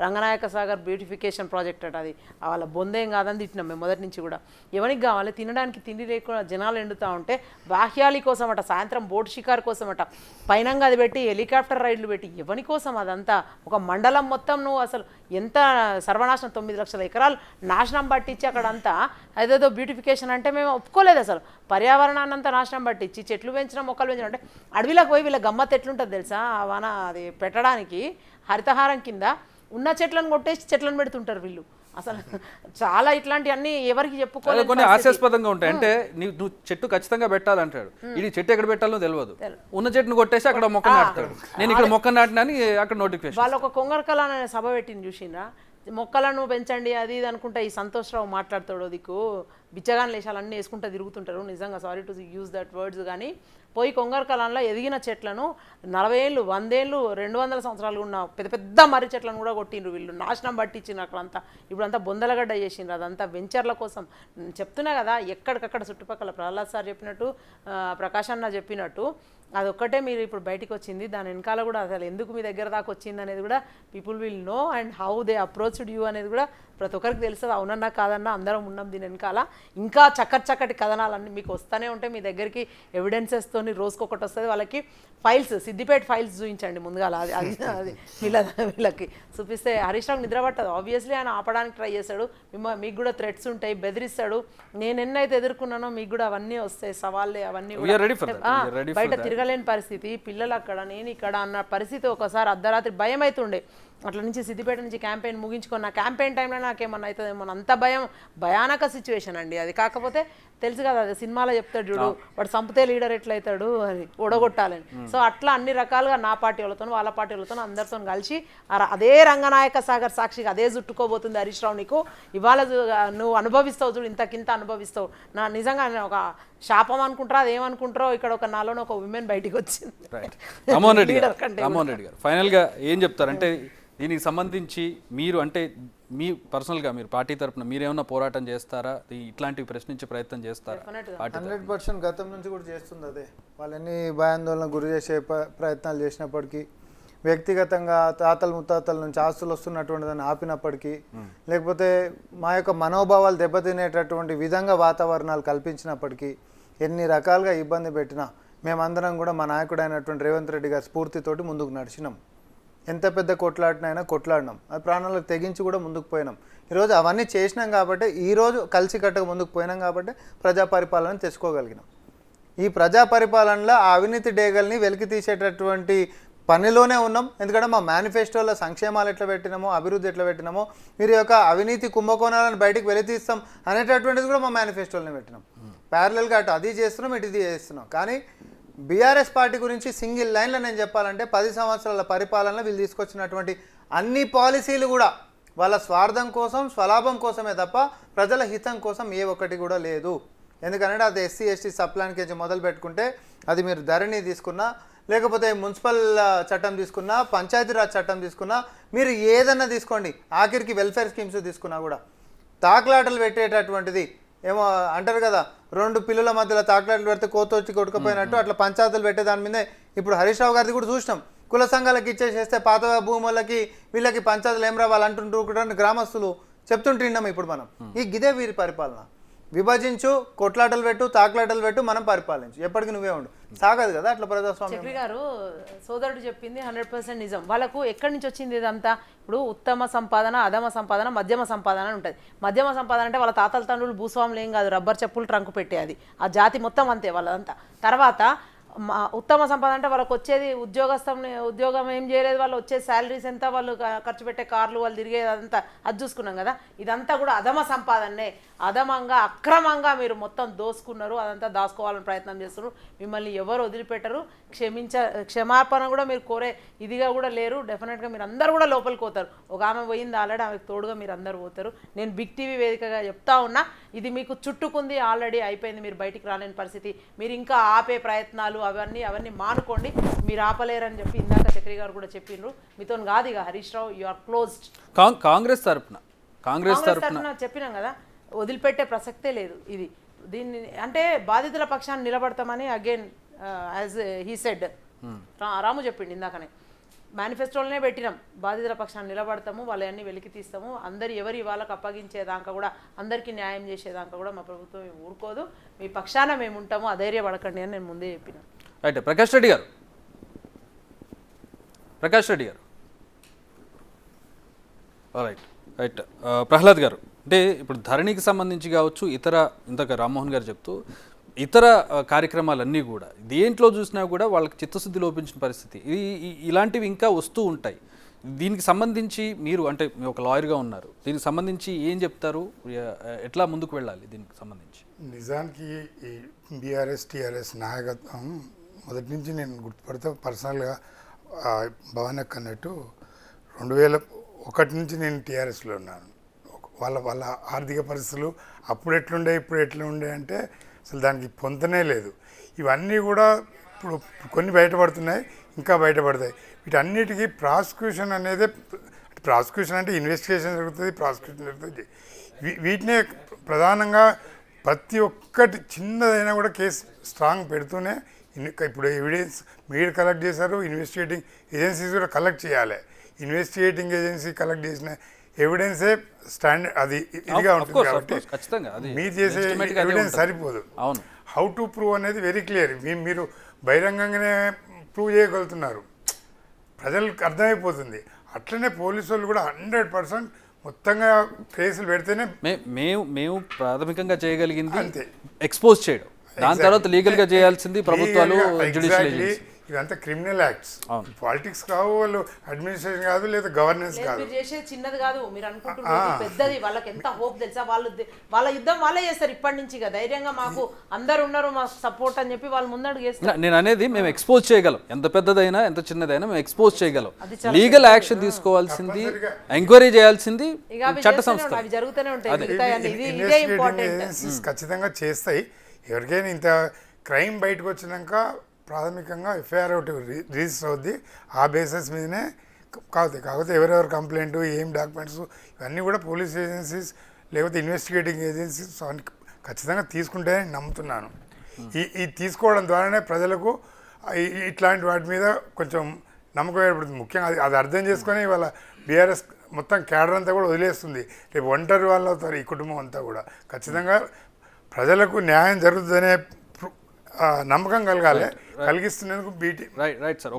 C: రంగనాయక సాగర్ బ్యూటిఫికేషన్ ప్రాజెక్ట్ అట, అది వాళ్ళ బొందేం కాదని తిట్టినాం మేము మొదటి నుంచి కూడా. ఎవరికి కావాలి, తినడానికి తిండి లేకుండా జనాలు ఎండుతూ ఉంటే బాహ్యాలి కోసం అట, సాయంత్రం బోట్ షికార్ కోసం అట, పైనంగా అది పెట్టి హెలికాప్టర్ రైడ్లు పెట్టి ఎవరి కోసం అదంతా? ఒక మండలం మొత్తం నువ్వు అసలు ఎంత సర్వనాశనం, 9 లక్షల ఎకరాలు నాశనం పట్టించి అక్కడంతా అదేదో బ్యూటిఫికేషన్ అంటే మేము ఒప్పుకోలేదు అసలు. పర్యావరణాన్ని అంతా నాశనం పట్టించి చెట్లు పెంచడం, మొక్కలు పెంచడం అంటే అడవిలోకి పోయి వీళ్ళ గమ్మత్ ఎట్లుంటుంది తెలుసా? అది పెట్టడానికి హరితహారం కింద ఉన్న చెట్లను కొట్టేసి చెట్లను పెడుతుంటారు వీళ్ళు. అసలు చాలా ఇట్లాంటివన్నీ ఎవరికి చెప్పుకోలేదు.
A: కొన్ని హాస్యాస్పదంగా ఉంటాయి. అంటే నువ్వు చెట్టు ఖచ్చితంగా పెట్టాలంటాడు, ఇది చెట్టు ఎక్కడ పెట్టాలో తెలియదు, ఉన్న చెట్టును కొట్టేసి అక్కడ మొక్క నాటుతాడు. నేను ఇక్కడ మొక్క నాటినని అక్కడ నోటిఫికేషన్.
C: వాళ్ళు ఒక కొంగరకళ అనే సభ పెట్టింది చూసిండ్రా, మొక్కలను పెంచండి అది ఇది అనుకుంటా. ఈ సంతోష్ రావు మాట్లాడతాడు, దిక్కు బిచ్చగాని లేశాలు అన్నీ వేసుకుంటూ తిరుగుతుంటారు. నిజంగా sorry to use that words. కానీ పోయి కొంగరకలంలో ఎదిగిన చెట్లను 40 ఏళ్ళు, 100 ఏళ్ళు, 200 సంవత్సరాలు ఉన్న పెద్ద మర్రి చెట్లను కూడా కొట్టిండ్రు వీళ్ళు, నాశనం పట్టించిండ్రు అక్కడంతా. ఇప్పుడంతా బొందలగడ్డ చేసిండ్రు. అదంతా వెంచర్ల కోసం. చెప్తున్నా కదా, ఎక్కడికక్కడ చుట్టుపక్కల ప్రహ్లాద్ సార్ చెప్పినట్టు, ప్రకాష్ అన్న చెప్పినట్టు అదొక్కటే మీరు ఇప్పుడు బయటికి వచ్చింది. దాని వెనకాల కూడా అసలు ఎందుకు మీ దగ్గర దాకా వచ్చింది అనేది కూడా people will know, and how they approached you అనేది కూడా ప్రతి ఒక్కరికి తెలుస్తుంది. అవునన్నా కాదన్నా అందరం ఉన్నాం దీని వెనకాల. ఇంకా చక్కటి కథనాలన్నీ మీకు వస్తూనే ఉంటాయి. మీ దగ్గరికి ఎవిడెన్సెస్తో రోజుకొకటి వస్తుంది. వాళ్ళకి ఫైల్స్, సిద్దిపేట ఫైల్స్ చూపించండి ముందుగా. అది వీళ్ళకి చూపిస్తే హరీష్ రావు నిద్ర పట్టదు. ఆబ్వియస్లీ ఆయన ఆపడానికి ట్రై చేస్తాడు. మీకు కూడా థ్రెట్స్ ఉంటాయి, బెదిరిస్తాడు. నేను ఎన్నైతే ఎదుర్కొన్నానో మీకు కూడా అవన్నీ వస్తాయి, సవాళ్ళే అవన్నీ. బయట తిరగలేని పరిస్థితి, పిల్లలు అక్కడ, నేను ఇక్కడ అన్న పరిస్థితి. ఒకసారి అర్ధరాత్రి భయం అవుతుండే. అట్లా నుంచి సిద్దిపేట నుంచి క్యాంపెయిన్ ముగించుకున్న క్యాంపెయిన్ టైంలో నాకేమన్నా అవుతుంది ఏమన్నా, అంత భయానక సిచ్యువేషన్ అండి అది. కాకపోతే తెలుసు కదా, అది సినిమాలో చెప్తాడు చూడు, వాడు సంపుతే లీడర్ ఎట్లయితాడు అని, ఓడగొట్టాలని. సో అట్లా అన్ని రకాలుగా నా పార్టీ వాళ్ళతో, వాళ్ళ పార్టీ వాళ్ళతో, అందరితో కలిసి అదే రంగనాయక సాగర్ సాక్షిగా అదే చుట్టుకోబోతుంది హరీష్ రావు. నీకు ఇవాళ నువ్వు అనుభవిస్తావు చూడు, ఇంతకింత అనుభవిస్తావు. నిజంగా ఒక శాపం అనుకుంటారో అదేమనుకుంటారో ఇక్కడ ఒక నాలోనే ఒక ఉమెన్ బయటికి వచ్చింది.
A: రైట్. రామ్మోహన్ రెడ్డి
C: Leader
A: గారు,
C: కంటే
A: రామ్మోహన్ రెడ్డి గారు ఫైనల్గా ఏం చెప్తారు? అంటే దీనికి సంబంధించి మీరు అంటే మీ పర్సనల్గా మీరు పార్టీ తరపున మీరేమన్నా పోరాటం చేస్తారా? ఇట్లాంటివి ప్రశ్నించే ప్రయత్నం చేస్తారా? పార్టీ
D: 100% గతం నుంచి కూడా చేస్తుంది అదే. వాళ్ళని భయాందోళన గురి చేసే ప్రయత్నాలు చేసినప్పటికీ, వ్యక్తిగతంగా తాతల ముత్తాతల నుంచి ఆస్తులు వస్తున్నటువంటి దాన్ని ఆపినప్పటికీ, లేకపోతే మా యొక్క మనోభావాలు దెబ్బతినేటటువంటి విధంగా వాతావరణాలు కల్పించినప్పటికీ, ఎన్ని రకాలుగా ఇబ్బంది పెట్టినా మేమందరం కూడా మా నాయకుడైనటువంటి రేవంత్ రెడ్డి గారి స్ఫూర్తితోటి ముందుకు నడిచినాం. ఎంత పెద్ద కొట్లాడినైనా కొట్లాడినాం, అది ప్రాణాలకు తెగించి కూడా ముందుకు పోయినాం. ఈరోజు అవన్నీ చేసినాం కాబట్టి, ఈరోజు కలిసికట్టుగా ముందుకు పోయినాం కాబట్టి ప్రజా పరిపాలన తెచ్చుకోగలిగినాం. ఈ ప్రజా పరిపాలనలో ఆ అవినీతి డేగల్ని వెలికి తీసేటటువంటి పనిలోనే ఉన్నాం. ఎందుకంటే మా మేనిఫెస్టోలో సంక్షేమాలు ఎట్లా పెట్టినామో, అభివృద్ధి ఎట్లా పెట్టినామో, మీరు యొక్క అవినీతి కుంభకోణాలను బయటికి వెలితీస్తాం అనేటటువంటిది కూడా మా మేనిఫెస్టోలోనే పెట్టినాం. ప్యారలల్గా అటు అది చేస్తున్నాం, ఇటు ఇది చేస్తున్నాం. కానీ బీఆర్ఎస్ పార్టీ గురించి సింగిల్ లైన్లో నేను చెప్పాలంటే 10 సంవత్సరాల పరిపాలనలో వీళ్ళు తీసుకొచ్చినటువంటి అన్ని పాలసీలు కూడా వాళ్ళ స్వార్థం కోసం, స్వలాభం కోసమే తప్ప ప్రజల హితం కోసం ఏ ఒక్కటి కూడా లేదు. ఎందుకంటే అది ఎస్సీ ఎస్టీ సప్లాన్ కేజీ మొదలు పెట్టుకుంటే, అది మీరు ధరణి తీసుకున్నా, లేకపోతే మున్సిపల్ చట్టం తీసుకున్నా, పంచాయతీరాజ్ చట్టం తీసుకున్నా, మీరు ఏదన్నా తీసుకోండి, ఆఖరికి వెల్ఫేర్ స్కీమ్స్ తీసుకున్నా కూడా తాకులాటలు పెట్టేటటువంటిది. ఏమో అంటారు కదా, 2 పిల్లల మధ్యలో తాకులాటలు పెడితే కోతొచ్చి కొట్టుకుపోయినట్టు, అట్లా పంచాయతీలు పెట్టే దాని మీదే ఇప్పుడు హరీష్ రావు గారిది కూడా చూసినాం. కుల సంఘాలకు ఇచ్చేసేస్తే పాత భూములకి వీళ్ళకి పంచాయతీలు ఏం రావాలి అంటుంటూ కూడా గ్రామస్తులు చెప్తుంటున్నాం. ఇప్పుడు మనం ఇదే వీరి పరిపాలన. విభజించు, కొట్లాటలు పెట్టు, తాకులాటలు పెట్టు, మనం పరిపాలించు, ఎప్పటికీ నువ్వే ఉండు. సాగదు కదా అట్లా ప్రజాస్వామ్యం.
C: చక్రి గారు సోదరుడు చెప్పింది 100% నిజం. వాళ్ళకు ఎక్కడి నుంచి వచ్చింది ఇదంతా? ఇప్పుడు ఉత్తమ సంపాదన, అధమ సంపాదన, మధ్యమ సంపాదన అని ఉంటుంది. మధ్యమ సంపాదన అంటే వాళ్ళ తాతల తండ్రులు భూస్వాములు ఏం కాదు, రబ్బర్ చెప్పులు ట్రంకు పెట్టేది, ఆ జాతి మొత్తం అంతే వాళ్ళదంతా. తర్వాత ఉత్తమ సంపాదన అంటే వాళ్ళకి వచ్చేది ఉద్యోగం ఏం చేయలేదు, వాళ్ళు వచ్చే శాలరీస్ ఎంత, వాళ్ళు ఖర్చు పెట్టే కార్లు, వాళ్ళు తిరిగేది అదంతా అది చూసుకున్నాం కదా. ఇదంతా కూడా అధమ సంపాదనే. అధమంగా అక్రమంగా మీరు మొత్తం దోసుకున్నారు, అదంతా దాచుకోవాలని ప్రయత్నం చేస్తున్నారు. మిమ్మల్ని ఎవరు వదిలిపెట్టరు. క్షమాపణ కూడా మీరు కోరే ఇదిగా కూడా లేరు. డెఫినెట్గా మీరు అందరూ కూడా లోపలికి పోతారు. ఒక ఆమె పోయింది ఆల్రెడీ, ఆమెకు తోడుగా మీరు అందరూ పోతారు. నేను బిగ్ టీవీ వేదికగా చెప్తా ఉన్నా, ఇది మీకు చుట్టుకుంది, ఆల్రెడీ అయిపోయింది, మీరు బయటికి రాలేని పరిస్థితి. మీరు ఇంకా ఆపే ప్రయత్నాలు అవన్నీ మానుకోండి. మీరు ఆపలేరని చెప్పి ఇందాక చక్రి గారు కూడా చెప్పిండ్రు. మీతో కాదు ఇక Harish Rao, you are closed.
A: Congress తరపున
C: చెప్పినాం కదా, వదిలిపెట్టే ప్రసక్తే లేదు. ఇది దీన్ని అంటే బాధితుల పక్షాన్ని నిలబడతామని అగైన్ యాజ్ హీ సెడ్, రాము చెప్పిండు ఇందాకనే, మేనిఫెస్టోలోనే పెట్టినాం, బాధితుల పక్షాన్ని నిలబడతాము, వాళ్ళన్నీ వెలికి తీస్తాము, ఎవరి వాళ్ళకి అప్పగించేదాకా కూడా, అందరికీ న్యాయం చేసేదాకా కూడా మా ప్రభుత్వం ఊరుకోదు, మీ పక్షాన మేము ఉంటాము, అధైర్యపడకండి అని నేను ముందే చెప్పిన.
A: రైట్. ప్రకాష్ రెడ్డి గారు రైట్. ప్రహ్లాద్ గారు, అంటే ఇప్పుడు ధరణికి సంబంధించి కావచ్చు, ఇంతక రామ్మోహన్ గారు చెప్తూ ఇతర కార్యక్రమాలన్నీ కూడా దేంట్లో చూసినా కూడా వాళ్ళకి చిత్తశుద్ధి లోపించిన పరిస్థితి, ఇలాంటివి ఇంకా వస్తూ ఉంటాయి. దీనికి సంబంధించి మీరు అంటే మీరు ఒక లాయర్గా ఉన్నారు, దీనికి సంబంధించి ఏం చెప్తారు? ఎట్లా ముందుకు వెళ్ళాలి దీనికి సంబంధించి?
B: నిజానికి ఈ బీఆర్ఎస్ టీఆర్ఎస్ నాయకత్వం మొదటి నుంచి నేను గుర్తుపడతా. పర్సనల్గా భవనక్ అన్నట్టు 2001 నుంచి నేను టీఆర్ఎస్లో ఉన్నాను. వాళ్ళ ఆర్థిక పరిస్థితులు అప్పుడు ఎట్లుండే, ఇప్పుడు ఎట్లుండే అంటే అసలు దానికి పొంతనే లేదు. ఇవన్నీ కూడా ఇప్పుడు కొన్ని బయటపడుతున్నాయి, ఇంకా బయటపడతాయి. వీటన్నిటికీ ప్రాసిక్యూషన్ అనేది, ప్రాసిక్యూషన్ అంటే ఇన్వెస్టిగేషన్ జరుగుతుంది, ప్రాసిక్యూషన్ జరుగుతుంది. వీటినే ప్రధానంగా ప్రతి ఒక్కటి చిన్నదైనా కూడా కేసు స్ట్రాంగ్ పెడుతూనే, ఇప్పుడు ఎవిడెన్స్ మీరు కలెక్ట్ చేశారు, ఇన్వెస్టిగేటింగ్ ఏజెన్సీస్ కూడా కలెక్ట్ చేయాలి. ఇన్వెస్టిగేటింగ్ ఏజెన్సీ కలెక్ట్ చేసిన ఎవిడెన్సే స్టాండర్డ్, అది ఇదిగా ఉంటుంది. కాబట్టి మీరు చేసే ఎవిడెన్స్ సరిపోదు. హౌ టు ప్రూవ్ అనేది వెరీ క్లియర్. మీరు బహిరంగంగానే ప్రూవ్ చేయగలుగుతున్నారు, ప్రజలకు అర్థమైపోతుంది. అట్లనే పోలీసు వాళ్ళు కూడా 100% మొత్తంగా కేసులు పెడితేనే
A: మేము ప్రాథమికంగా చేయగలిగింది అంతే, ఎక్స్పోజ్ చేయడం. దాని తర్వాత లీగల్ గా చేయాల్సింది ప్రభుత్వాలు, జ్యుడిషియల్ ఏజెన్సీ.
B: ఇవంతా క్రిమినల్ యాక్ట్స్, పాలిటిక్స్ కావు, వాళ్ళు అడ్మినిస్ట్రేషన్ కాదు, లేదా గవర్నెన్స్ కాదు.
C: మీరు చేసేది చిన్నది కాదు, మీరు అనుకుంటున్నారు పెద్దది. వాళ్ళకి ఎంత హోప్ తెలుసా, వాళ్ళ యుద్ధం వాళ్ళే చేస్తారు ఇప్పటి నుంచి. ధైర్యంగా మాకు అందరు ఉన్నారు, మా సపోర్ట్ అని చెప్పి వాళ్ళు ముందడుగు చేస్తారు.
A: నేను అనేది మేము ఎక్స్పోజ్ చేయగలం, ఎంత పెద్దదైనా ఎంత చిన్నదైనా మేము ఎక్స్పోజ్ చేయగలం. లీగల్ యాక్షన్ తీసుకోవాల్సింది, ఎంక్వైరీ చేయాల్సింది చట్ట సంస్థ.
C: అవి జరుగుతూనే ఉంటాయి.
B: ఖచ్చితంగా చేస్తాయి. ఎవరికైనా ఇంత క్రైమ్ బయటకు వచ్చినాక ప్రాథమికంగా ఎఫ్ఐఆర్ ఒకటి రిజిస్టర్ అవుద్ది. ఆ బేసిస్ మీదనే కాకపోతే ఎవరెవరు కంప్లైంట్, ఏం డాక్యుమెంట్స్, ఇవన్నీ కూడా పోలీస్ ఏజెన్సీస్ లేకపోతే ఇన్వెస్టిగేటింగ్ ఏజెన్సీస్ అవన్నీ ఖచ్చితంగా తీసుకుంటాయని నమ్ముతున్నాను. ఈ తీసుకోవడం ద్వారానే ప్రజలకు ఇట్లాంటి వాటి మీద కొంచెం నమ్మకం ఏర్పడుతుంది. ముఖ్యంగా అది అర్థం చేసుకొని ఇవాళ బీఆర్ఎస్ మొత్తం క్యాడర్ అంతా కూడా వదిలేస్తుంది. రేపు ఒంటరి వాళ్ళు అవుతారు ఈ కుటుంబం అంతా కూడా. ఖచ్చితంగా ప్రజలకు న్యాయం జరుగుతుందనే నమ్మకం కలగాలి. కలిగిస్తున్నందుకు
A: రైట్ సార్.